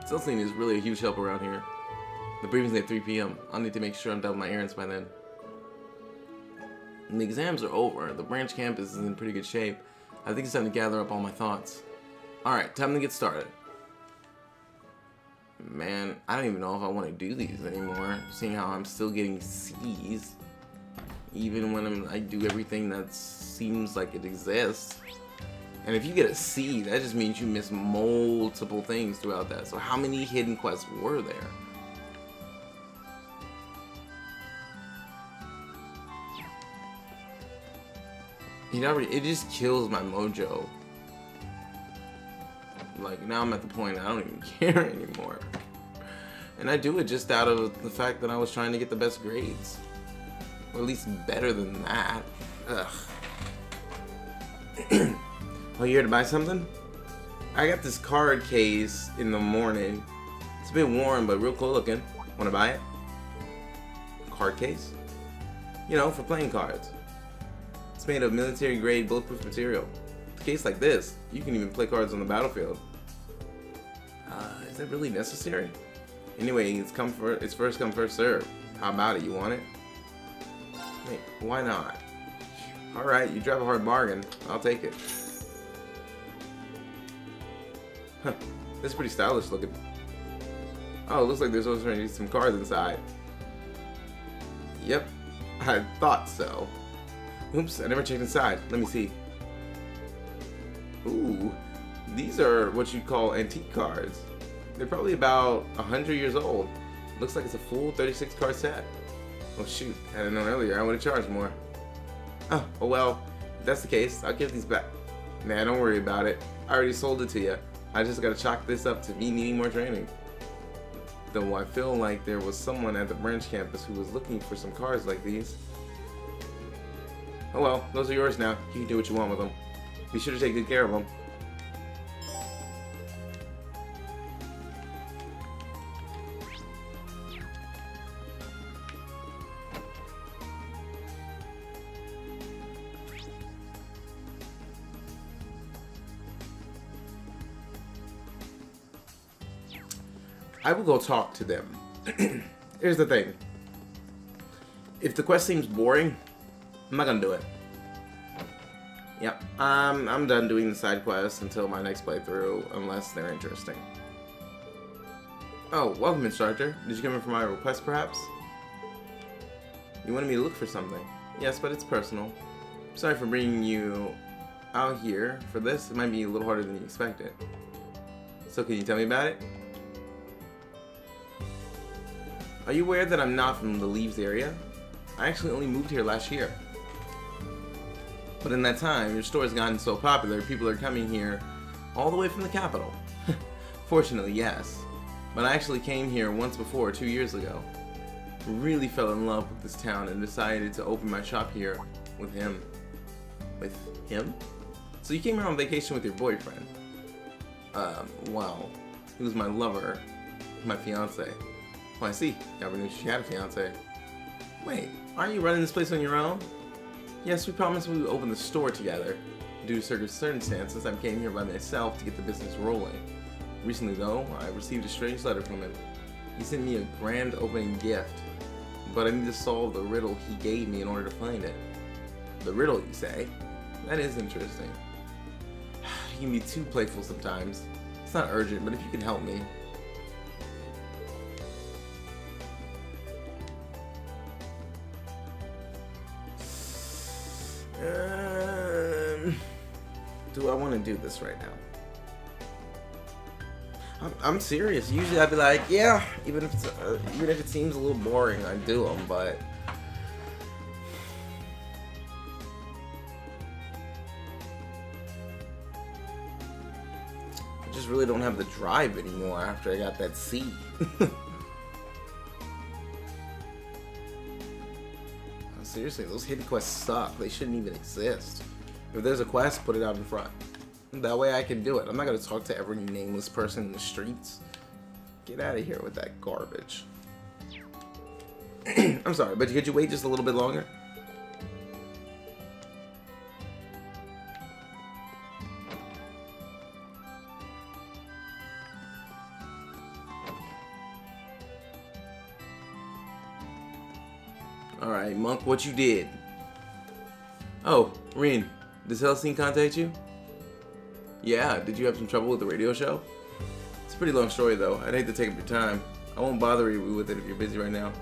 Celestine is really a huge help around here. The briefing's at 3 p.m. I'll need to make sure I'm done with my errands by then. And the exams are over. The branch campus is in pretty good shape. I think it's time to gather up all my thoughts. Alright, time to get started. Man, I don't even know if I want to do these anymore, seeing how I'm still getting C's. Even when I do everything that seems like it exists. And if you get a C, that just means you miss multiple things throughout that. So how many hidden quests were there? It just kills my mojo. Like, now I'm at the point I don't even care anymore. And I do it just out of the fact that I was trying to get the best grades. Or at least better than that. Ugh. Oh, you here to buy something? I got this card case in the morning. It's a bit worn, but real cool looking. Wanna buy it? Card case? You know, for playing cards. It's made of military grade bulletproof material. With a case like this, you can even play cards on the battlefield. Is that really necessary? Anyway, it's first come, first serve. How about it? You want it? Wait, why not? Alright, you drive a hard bargain. I'll take it. Huh, this is pretty stylish looking. Oh, it looks like there's also some cards inside. Yep, I thought so. Oops, I never checked inside. Let me see. Ooh, these are what you'd call antique cards. They're probably about 100 years old. Looks like it's a full 36 card set. Oh shoot, I didn't know earlier. I would have charged more. Oh well, if that's the case, I'll give these back. Nah, don't worry about it. I already sold it to you. I just gotta chalk this up to me needing more training. Though I feel like there was someone at the branch campus who was looking for some cards like these. Oh well, those are yours now. You can do what you want with them. Be sure to take good care of them. I will go talk to them. Here's the thing. If the quest seems boring, I'm not gonna do it. Yep, I'm done doing the side quests until my next playthrough, unless they're interesting. Oh, welcome, instructor. Did you come in for my request, perhaps? You wanted me to look for something. Yes, but it's personal. Sorry for bringing you out here for this. It might be a little harder than you expected. So can you tell me about it? Are you aware that I'm not from the Leaves area? I actually only moved here last year. But in that time, your store has gotten so popular, people are coming here all the way from the capital. Fortunately, yes. But I actually came here once before, 2 years ago. Really fell in love with this town and decided to open my shop here with him. With him? So you came here on vacation with your boyfriend? Well, he was my lover, my fiance. Oh, I see. You never knew she had a fiance. Wait, aren't you running this place on your own? Yes, we promised we would open the store together. Due to certain circumstances, I came here by myself to get the business rolling. Recently, though, I received a strange letter from him. He sent me a grand opening gift, but I need to solve the riddle he gave me in order to find it. The riddle, you say? That is interesting. You can be too playful sometimes. It's not urgent, but if you can help me. Do I want to do this right now? I'm serious. Usually I'd be like, yeah, even if it seems a little boring, I do them. But I just really don't have the drive anymore after I got that C. Seriously, those hidden quests suck. They shouldn't even exist. If there's a quest, put it out in front. That way I can do it. I'm not going to talk to every nameless person in the streets. Get out of here with that garbage. I'm sorry, but could you wait just a little bit longer? Alright, Monk, what you did? Oh, Rin, does Celestine contact you? Yeah, did you have some trouble with the radio show? It's a pretty long story though. I'd hate to take up your time. I won't bother you with it if you're busy right now.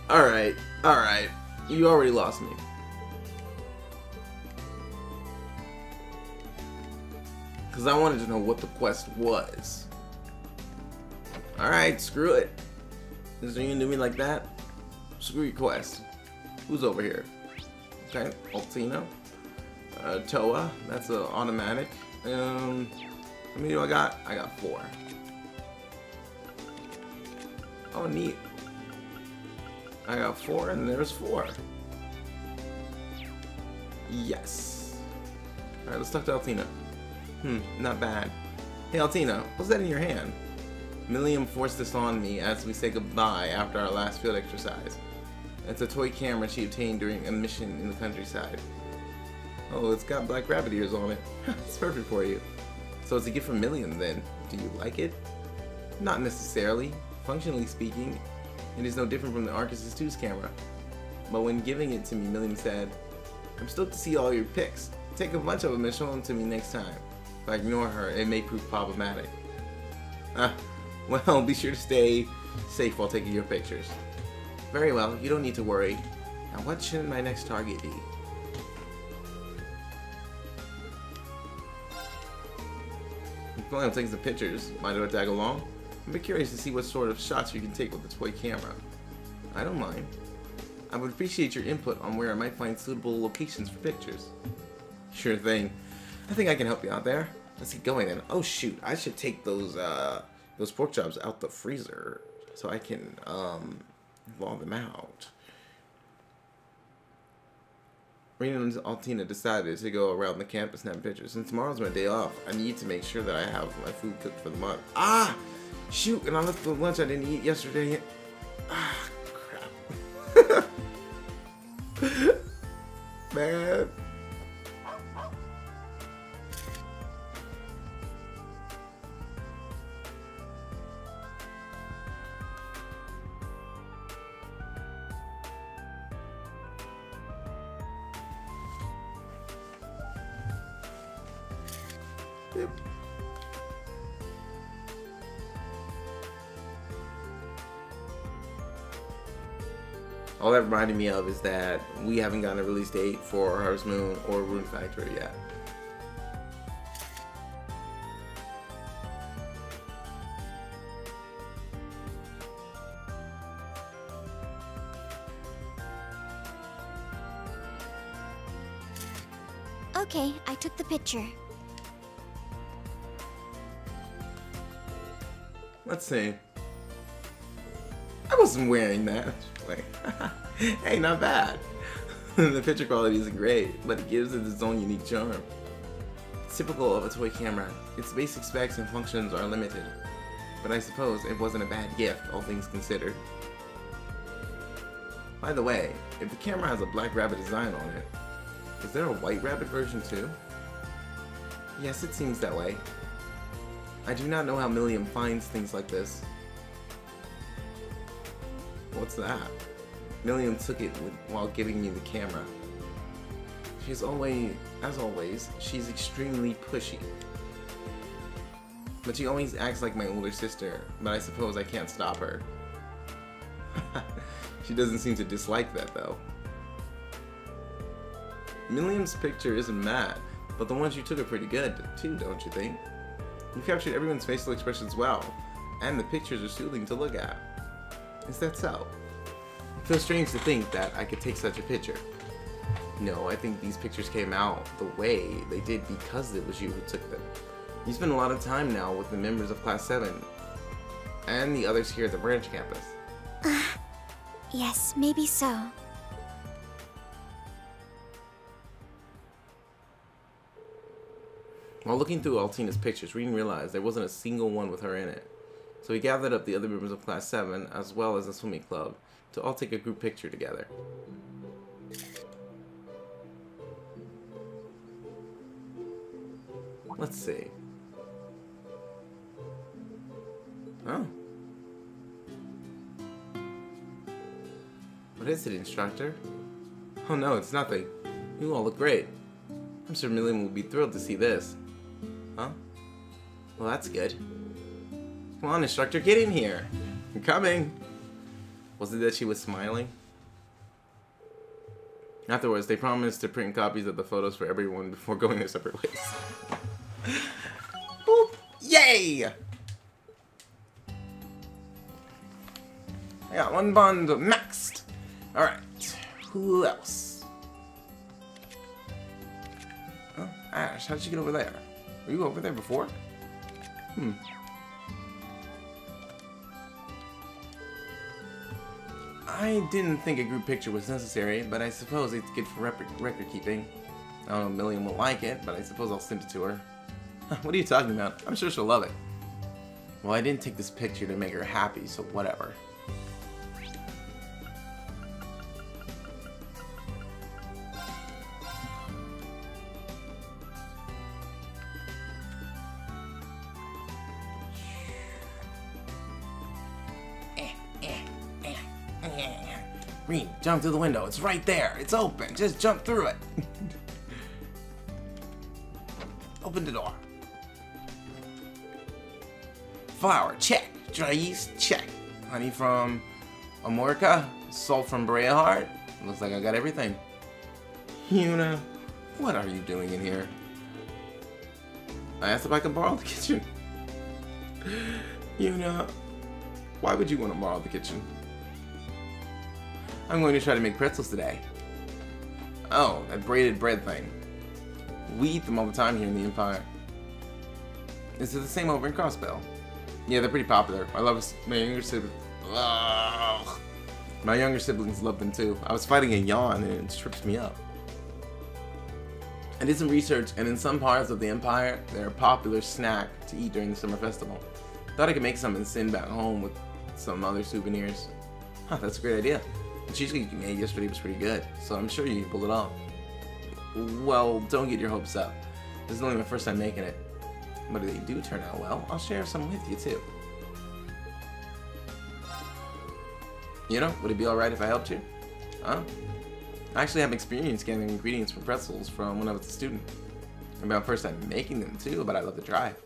Alright, alright. You already lost me. Because I wanted to know what the quest was. Alright, screw it. Is you gonna do me like that? Screw your quest. Who's over here? Okay, Altina. Toa, that's an automatic. How many do I got? I got 4. Oh, neat. I got 4 and there's 4. Yes. Alright, let's talk to Altina. Not bad. Hey Altina, what's that in your hand? Millium forced this on me as we say goodbye after our last field exercise. It's a toy camera she obtained during a mission in the countryside. Oh, it's got black rabbit ears on it. It's perfect for you. So it's a gift from Millium then. Do you like it? Not necessarily. Functionally speaking, it is no different from the Arcus 2's camera. But when giving it to me, Millium said, I'm stoked to see all your pics. Take a bunch of them and show them to me next time. If I ignore her, it may prove problematic. Well, be sure to stay safe while taking your pictures. Very well, you don't need to worry. Now what should my next target be? I'm planning on taking some pictures. Mind if I tag along? I'm a bit curious to see what sort of shots you can take with the toy camera. I don't mind. I would appreciate your input on where I might find suitable locations for pictures. Sure thing. I think I can help you out there. Let's get going then. Oh shoot, I should take those pork chops out the freezer so I can thaw them out. Rena and Altina decided to go around the campus snapping pictures. Since tomorrow's my day off, I need to make sure that I have my food cooked for the month. Ah! Shoot, and I left the lunch I didn't eat yesterday. Ah, crap. Man. Yep. All that reminded me of is that we haven't gotten a release date for Harvest Moon or Rune Factory yet. Okay, I took the picture. Let's see. I wasn't wearing that. Like, hey, not bad. The picture quality isn't great, but it gives it its own unique charm. It's typical of a toy camera. Its basic specs and functions are limited, but I suppose it wasn't a bad gift, all things considered. By the way, if the camera has a black rabbit design on it, is there a white rabbit version too? Yes, it seems that way. I do not know how Millium finds things like this. What's that? Millium took it while giving me the camera. She's always, as always, she's extremely pushy. But she always acts like my older sister, but I suppose I can't stop her. She doesn't seem to dislike that though. Millium's picture isn't bad, but the ones you took are pretty good too, don't you think? You captured everyone's facial expressions well, and the pictures are soothing to look at. Is that so? It feels strange to think that I could take such a picture. No, I think these pictures came out the way they did because it was you who took them. You spend a lot of time now with the members of Class 7, and the others here at the branch campus. Yes, maybe so. While looking through Altina's pictures, Rean realized there wasn't a single one with her in it. So he gathered up the other members of Class 7, as well as the swimming club, to all take a group picture together. Let's see. Oh. What is it, instructor? Oh no, it's nothing. You all look great. I'm sure Millium will be thrilled to see this. Huh? Well, that's good. Come on, instructor, get in here. I'm coming. Was it that she was smiling? Afterwards, they promised to print copies of the photos for everyone before going their separate ways. Boop! Yay! I got one bond maxed. Alright. Who else? Oh, Ash, how did you get over there? Were you over there before? I didn't think a group picture was necessary, but I suppose it's good for record keeping. I don't know if Million will like it, but I suppose I'll send it to her. What are you talking about? I'm sure she'll love it. Well, I didn't take this picture to make her happy, so whatever. Green, jump through the window. It's right there. It's open. Just jump through it. Open the door. Flour, check. Dry yeast, check. Honey from Amorica. Salt from Breaheart. Looks like I got everything. Yuna, what are you doing in here? I asked if I could borrow the kitchen. Yuna, why would you want to borrow the kitchen? I'm going to try to make pretzels today. Oh, that braided bread thing. We eat them all the time here in the Empire. Is it the same over in Crossbell? Yeah, they're pretty popular. I love my younger siblings. Ugh. My younger siblings love them too. I was fighting a yawn and it trips me up. I did some research, and in some parts of the Empire, they're a popular snack to eat during the summer festival. Thought I could make some and send back home with some other souvenirs. Huh, that's a great idea. The cheesecake you made yesterday was pretty good, so I'm sure you can pull it off. Well, don't get your hopes up. This is only my first time making it. But if they do turn out well, I'll share some with you too. You know, would it be alright if I helped you? Huh? I actually have experience getting ingredients for pretzels from when I was a student. I mean, my first time making them too, but I love to drive.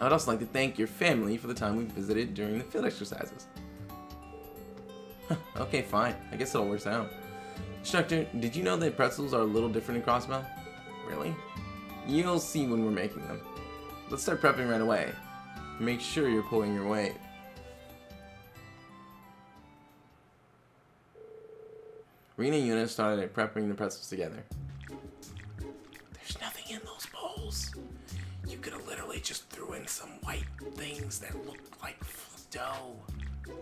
I would also like to thank your family for the time we visited during the field exercises. Okay, fine. I guess it all works out. Instructor, did you know that pretzels are a little different in Crossbell? Really? You'll see when we're making them. Let's start prepping right away. Make sure you're pulling your weight. Rena and Yuna started prepping the pretzels together. There's nothing in those bowls. You could have literally just threw in some white things that looked like dough.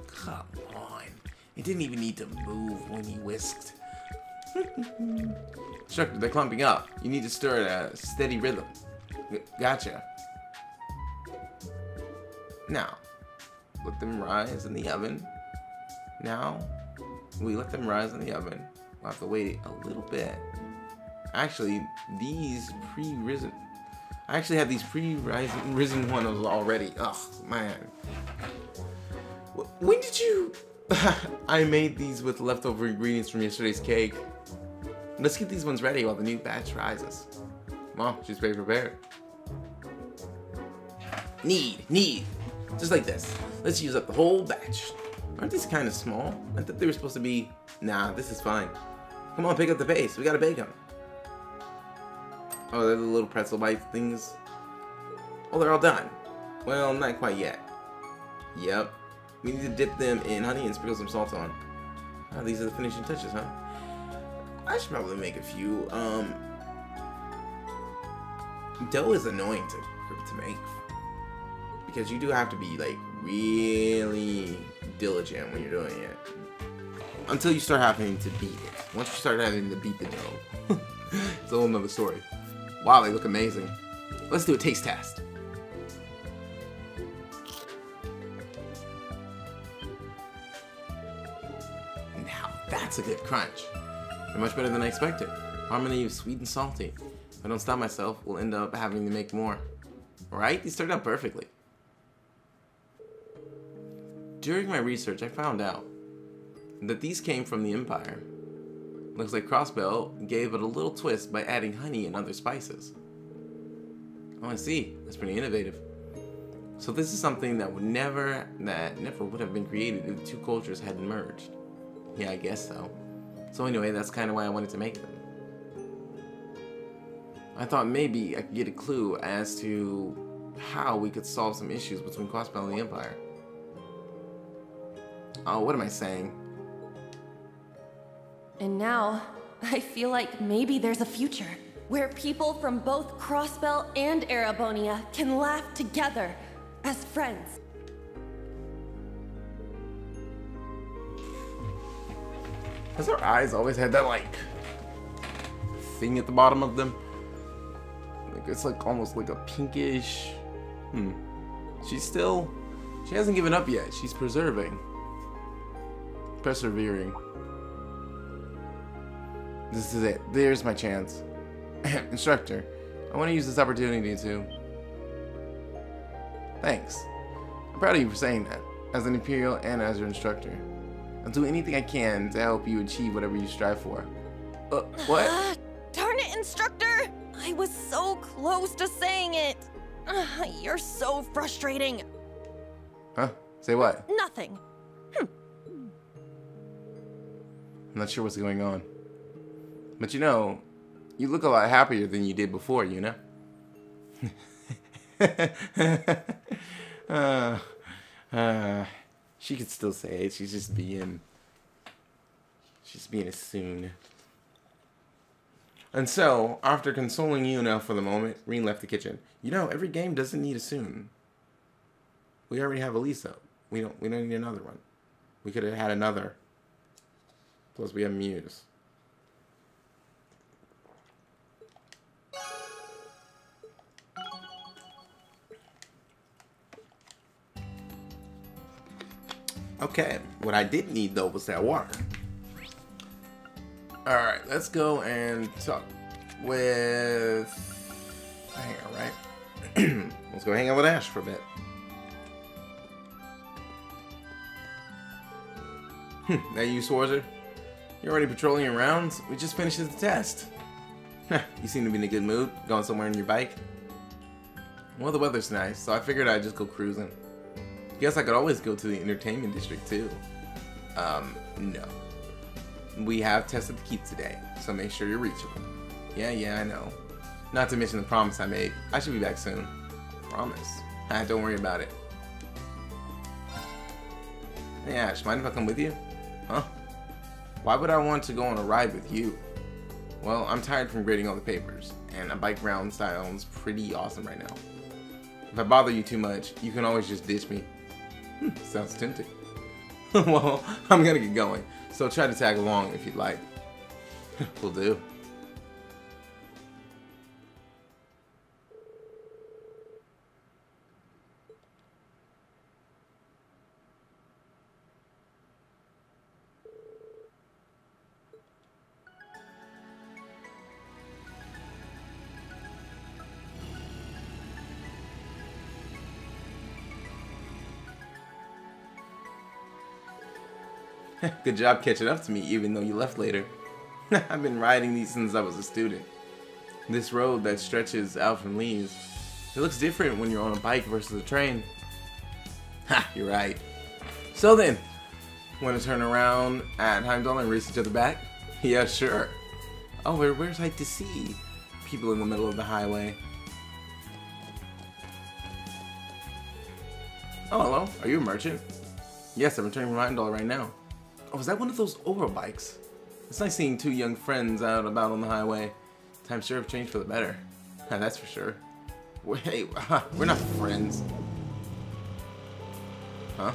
Come on. It didn't even need to move when he whisked. Instructor, they're clumping up. You need to stir at a steady rhythm. Gotcha. Now, let them rise in the oven. Now, we let them rise in the oven. We'll have to wait a little bit. Actually, these pre-risen... I actually have these pre-risen ones already. Ugh, man. When did you... I made these with leftover ingredients from yesterday's cake. Let's get these ones ready while the new batch rises. Well, she's very prepared. Need. Just like this. Let's use up the whole batch. Aren't these kind of small? I thought they were supposed to be... Nah, this is fine. Come on, pick up the pace. We gotta bake them. Oh, they're the little pretzel bite things. Oh, they're all done. Well, not quite yet. Yep. We need to dip them in honey and sprinkle some salt on. Oh, these are the finishing touches, huh? I should probably make a few. Dough is annoying to make. Because you do have to be, like, really diligent when you're doing it. Until you start having to beat it. Once you start having to beat the dough, it's a whole nother story. Wow, they look amazing. Let's do a taste test. Now, that's a good crunch. They're much better than I expected. Harmony of sweet and salty. If I don't stop myself, we'll end up having to make more. Right? These turned out perfectly. During my research, I found out that these came from the Empire. Looks like Crossbell gave it a little twist by adding honey and other spices. Oh, I see. That's pretty innovative. So this is something that never would have been created if the two cultures hadn't merged. Yeah, I guess so. So anyway, that's kind of why I wanted to make them. I thought maybe I could get a clue as to how we could solve some issues between Crossbell and the Empire. Oh, what am I saying? And now, I feel like maybe there's a future where people from both Crossbell and Erebonia can laugh together as friends. Has her eyes always had that, like, thing at the bottom of them? Like, it's like almost like a pinkish... She hasn't given up yet. She's persevering. This is it. There's my chance. Instructor, I want to use this opportunity to... Thanks. I'm proud of you for saying that, as an Imperial and as your instructor. I'll do anything I can to help you achieve whatever you strive for. What? Darn it, Instructor! I was so close to saying it! You're so frustrating. Huh? Say what? Nothing. I'm not sure what's going on. But you know, you look a lot happier than you did before, you know? She could still say it. She's just being a soon. And so, after consoling Yuna for the moment, Rean left the kitchen. You know, every game doesn't need a soon. We already have Elisa. We don't need another one. We could have had another. Plus, we have Muse. Okay, what I did need though was that water. Alright, let's go and talk with... Hang on, right? Let's go hang out with Ash for a bit. That you, Sworzer? You're already patrolling your rounds? We just finished the test. You seem to be in a good mood, going somewhere on your bike. Well, the weather's nice, so I figured I'd just go cruising. Guess I could always go to the entertainment district too. No. We have tested the keep today, so make sure you're reachable. Yeah, I know. Not to mention the promise I made. I should be back soon. Promise. Don't worry about it. Hey Ash, mind if I come with you? Huh? Why would I want to go on a ride with you? Well, I'm tired from grading all the papers, and a bike round sounds pretty awesome right now. If I bother you too much, you can always just ditch me. Sounds tempting. Well, I'm gonna get going, so try to tag along if you'd like. Will do. Good job catching up to me, even though you left later. I've been riding these since I was a student. This road that stretches out from Lee's, it looks different when you're on a bike versus a train. Ha, you're right. So then, want to turn around at Heimdall and race each other back? Yeah, sure. Oh, where's I to see? People in the middle of the highway. Oh, hello. Are you a merchant? Yes, I'm returning from Heimdall right now. Oh, is that one of those Oro bikes? It's nice seeing two young friends out about on the highway. Times sure have changed for the better. That's for sure. Hey, we're not friends. Huh?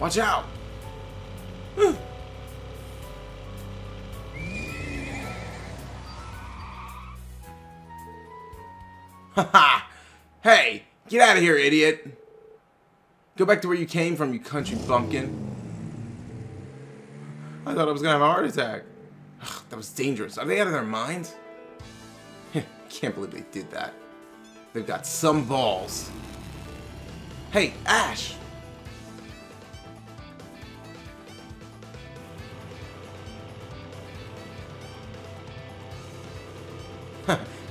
Watch out! Haha! Hey, get out of here, idiot! Go back to where you came from, you country bumpkin. I thought I was gonna have a heart attack. Ugh, that was dangerous. Are they out of their minds? Can't believe they did that. They've got some balls. Hey, Ash!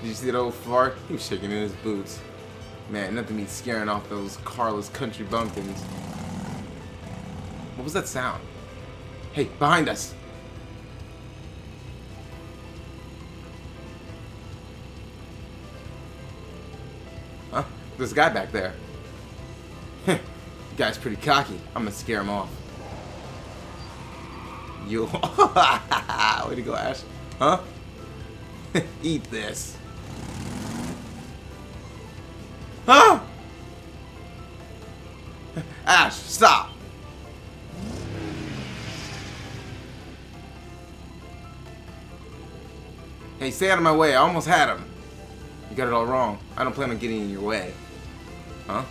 Did you see that old fart? He was shaking in his boots. Man, nothing beats scaring off those carless country bumpkins. What was that sound? Hey, behind us! Huh? There's a guy back there. The guy's pretty cocky. I'm gonna scare him off. You. Way to go, Ash. Huh? Eat this. Huh? Ash, stop. Hey, stay out of my way. I almost had him. You got it all wrong. I don't plan on getting in your way. Huh?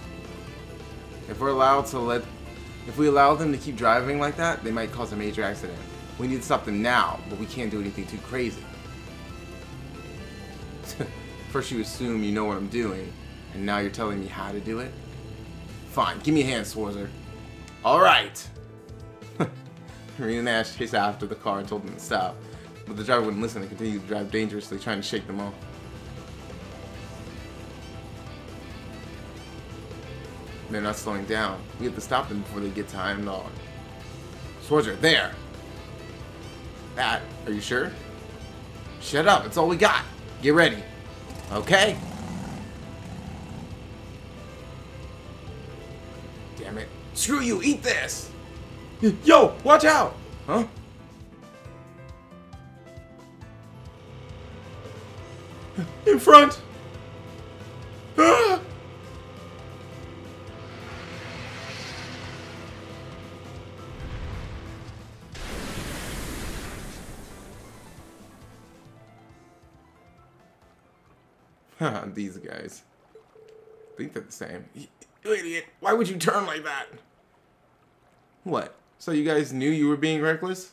If we allow them to keep driving like that, they might cause a major accident. We need to stop them now, but we can't do anything too crazy. First you assume you know what I'm doing, and now you're telling me how to do it? Fine, give me a hand, Schwarzer. Alright! Marine and Ash chased after the car and told them to stop, but the driver wouldn't listen and continued to drive dangerously, trying to shake them off. They're not slowing down. We have to stop them before they get timed on. Schwarzer, there! That, are you sure? Shut up, it's all we got. Get ready. Okay? Damn it. Screw you, eat this! Yo, watch out! Huh? In front! Ah! These guys. I think they're the same. You idiot. Why would you turn like that? What? So you guys knew you were being reckless?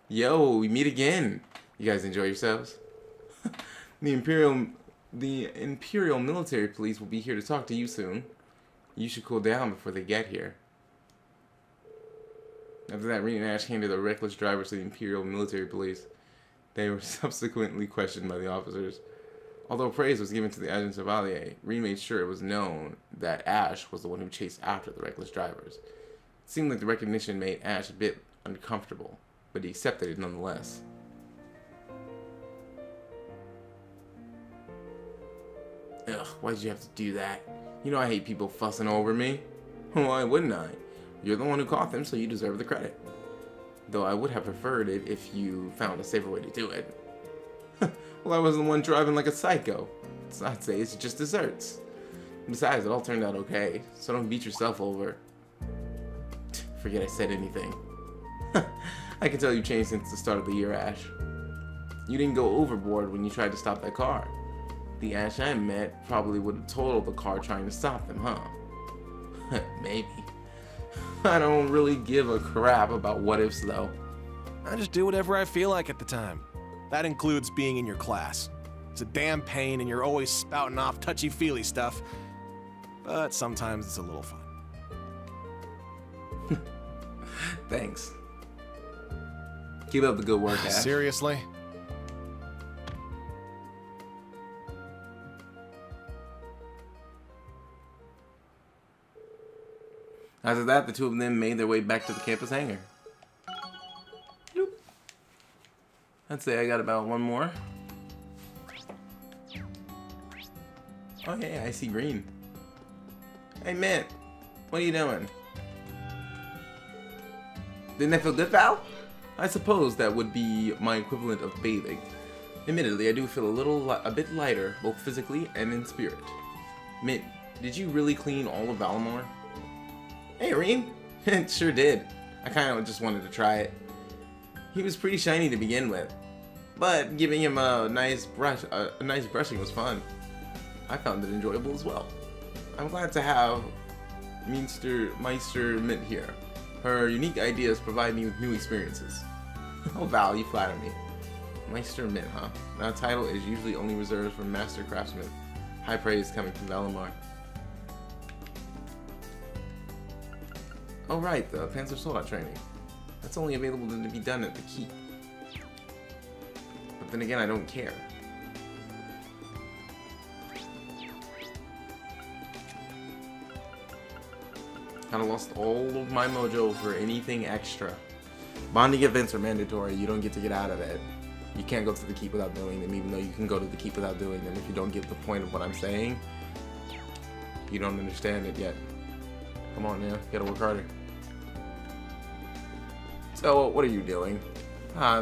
Yo, we meet again. You guys enjoy yourselves? The Imperial Military Police will be here to talk to you soon. You should cool down before they get here. After that, Reed and Ash handed the reckless drivers to the Imperial Military Police. They were subsequently questioned by the officers. Although praise was given to the agents of Allier, Reed made sure it was known that Ash was the one who chased after the reckless drivers. It seemed like the recognition made Ash a bit uncomfortable, but he accepted it nonetheless. Ugh, why'd you have to do that? You know I hate people fussing over me. Why wouldn't I? You're the one who caught them, so you deserve the credit. Though I would have preferred it if you found a safer way to do it. Well, I was the one driving like a psycho. So I'd say it's just desserts. Besides, it all turned out okay, so don't beat yourself over. Forget I said anything. I can tell you changed since the start of the year, Ash. You didn't go overboard when you tried to stop that car. The Ash I met probably would have totaled the car trying to stop them, huh? Maybe. I don't really give a crap about what ifs, though. I just do whatever I feel like at the time. That includes being in your class. It's a damn pain and you're always spouting off touchy-feely stuff. But sometimes it's a little fun. Thanks. Keep up the good work, Ash. Seriously? After that, the two of them made their way back to the campus hangar. Bloop. I'd say I got about one more. Oh yeah, I see green. Hey Mint, what are you doing? Didn't that feel good, Val? I suppose that would be my equivalent of bathing. Admittedly, I do feel a bit lighter, both physically and in spirit. Mint, did you really clean all of Valimor? Hey, Reem. It sure did. I kind of just wanted to try it. He was pretty shiny to begin with, but giving him a nice brushing was fun. I found it enjoyable as well. I'm glad to have Meister Mint here. Her unique ideas provide me with new experiences. Oh, Val, you flatter me. Meister Mint, huh? That title is usually only reserved for Master Craftsmen. High praise coming from Valimar. Oh right, the Panzer Soldat training. That's only available to be done at the keep. then again, I don't care. Kinda lost all of my mojo for anything extra. Bonding events are mandatory. You don't get to get out of it. You can't go to the keep without doing them, even though you can go to the keep without doing them. If you don't get the point of what I'm saying, you don't understand it yet. Come on now, gotta work harder. So, what are you doing?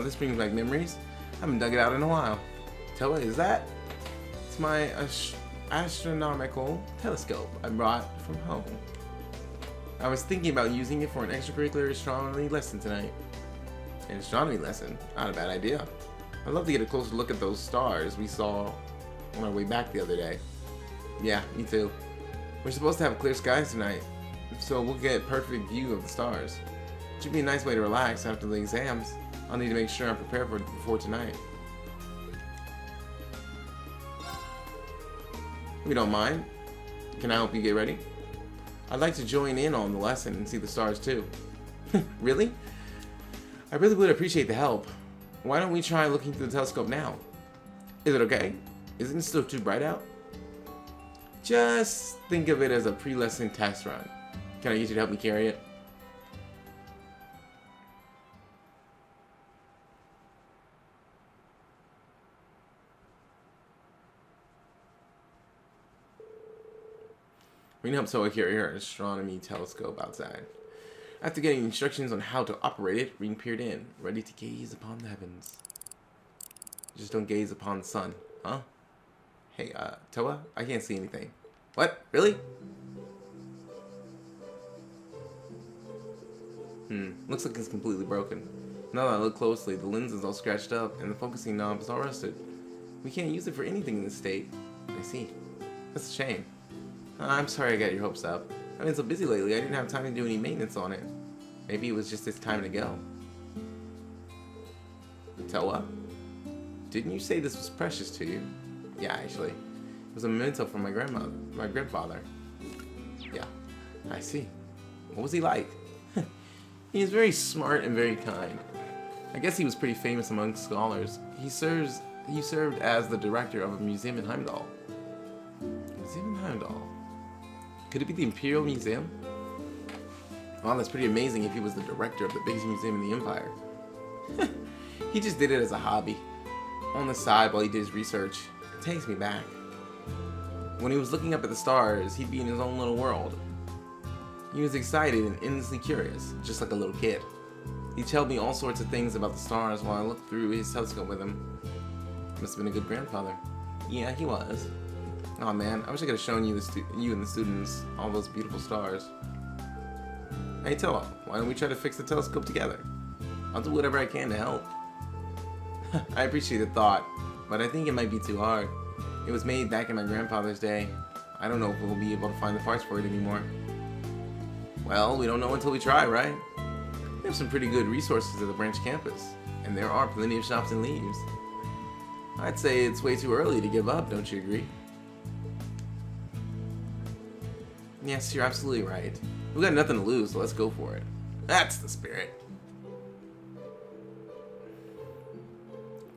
This brings back memories. I haven't dug it out in a while. Toa, is that? It's my astronomical telescope I brought from home. I was thinking about using it for an extracurricular astronomy lesson tonight. An astronomy lesson? Not a bad idea. I'd love to get a closer look at those stars we saw on our way back the other day. Yeah, me too. We're supposed to have clear skies tonight, so we'll get a perfect view of the stars. It should be a nice way to relax after the exams. I'll need to make sure I'm prepared for it before tonight. If you don't mind, can I help you get ready? I'd like to join in on the lesson and see the stars too. Really? I really would appreciate the help. Why don't we try looking through the telescope now? Is it okay? Isn't it still too bright out? Just think of it as a pre-lesson test run. Can I get you to help me carry it? We can help Toa carry her astronomy telescope outside. After getting instructions on how to operate it, Ring peered in, ready to gaze upon the heavens. Just don't gaze upon the sun, huh? Hey, Toa, I can't see anything. What? Really? Looks like it's completely broken. Now that I look closely, the lens is all scratched up and the focusing knob is all rusted. We can't use it for anything in this state. I see. That's a shame. I'm sorry I got your hopes up. I've been so busy lately, I didn't have time to do any maintenance on it. Maybe it was just its time to go. Toa? Didn't you say this was precious to you? Yeah, actually. It was a memento from my grandfather. Yeah, I see. What was he like? He is very smart and very kind. I guess he was pretty famous among scholars. He served as the director of a museum in Heimdall. Museum in Heimdall? Could it be the Imperial Museum? Wow, that's pretty amazing if he was the director of the biggest museum in the Empire. He just did it as a hobby. On the side while he did his research. It takes me back. When he was looking up at the stars, he'd be in his own little world. He was excited and endlessly curious, just like a little kid. He'd tell me all sorts of things about the stars while I looked through his telescope with him. Must have been a good grandfather. Yeah, he was. Oh man, I wish I could have shown you and the students all those beautiful stars. Hey Toa, why don't we try to fix the telescope together? I'll do whatever I can to help. I appreciate the thought, but I think it might be too hard. It was made back in my grandfather's day. I don't know if we'll be able to find the parts for it anymore. Well, we don't know until we try, right? We have some pretty good resources at the branch campus, and there are plenty of shops in Leaves. I'd say it's way too early to give up, don't you agree? Yes, you're absolutely right. We've got nothing to lose, so let's go for it. That's the spirit.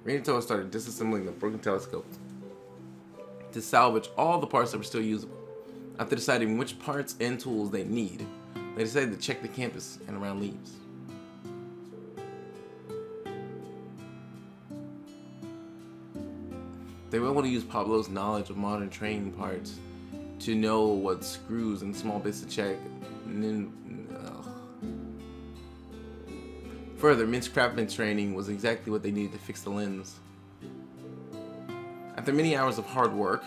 Ring and Toa started disassembling the broken telescope to salvage all the parts that were still usable. After deciding which parts and tools they need, they decided to check the campus and around Leaves. They were able to use Pablo's knowledge of modern training parts to know what screws and small bits to check. Further, Mint's craftsman training was exactly what they needed to fix the lens. After many hours of hard work,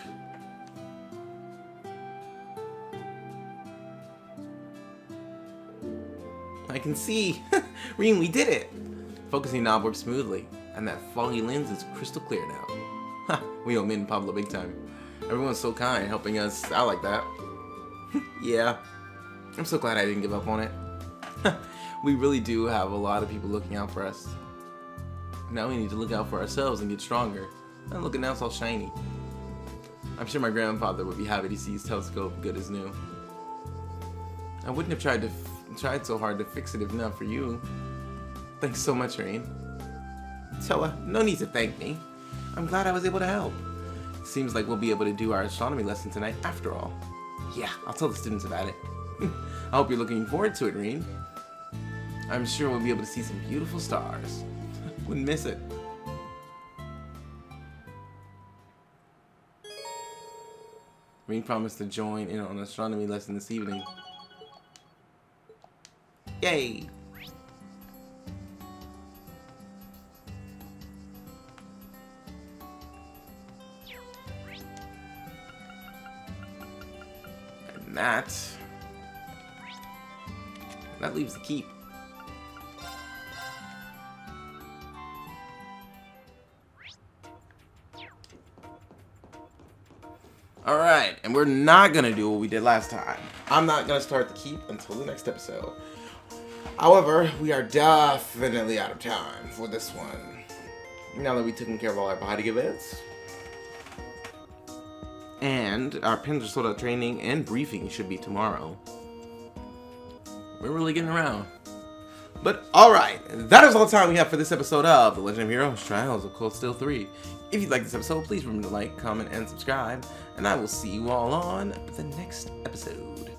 I can see! Ring, we did it! Focusing knob works smoothly, and that foggy lens is crystal clear now. Ha! We owe Mint and Pablo big time. Everyone's so kind, helping us out like that. Yeah. I'm so glad I didn't give up on it. We really do have a lot of people looking out for us. Now we need to look out for ourselves and get stronger. And look, now it's all shiny. I'm sure my grandfather would be happy to see his telescope good as new. I wouldn't have tried so hard to fix it if not for you. Thanks so much, Rain. Toa, no need to thank me. I'm glad I was able to help. Seems like we'll be able to do our astronomy lesson tonight after all. Yeah, I'll tell the students about it. I hope you're looking forward to it, Rean. I'm sure we'll be able to see some beautiful stars. Wouldn't miss it. Rean promised to join in on an astronomy lesson this evening. Yay! And that leaves the keep. Alright, and we're not gonna do what we did last time. I'm not gonna start the keep until the next episode. However, we are definitely out of time for this one. Now that we've taken care of all our body events. And our Panzersoldat training and briefing should be tomorrow. We're really getting around. But alright, that is all the time we have for this episode of The Legend of Heroes Trials of Cold Steel 3. If you like this episode, please remember to like, comment, and subscribe. And I will see you all on the next episode.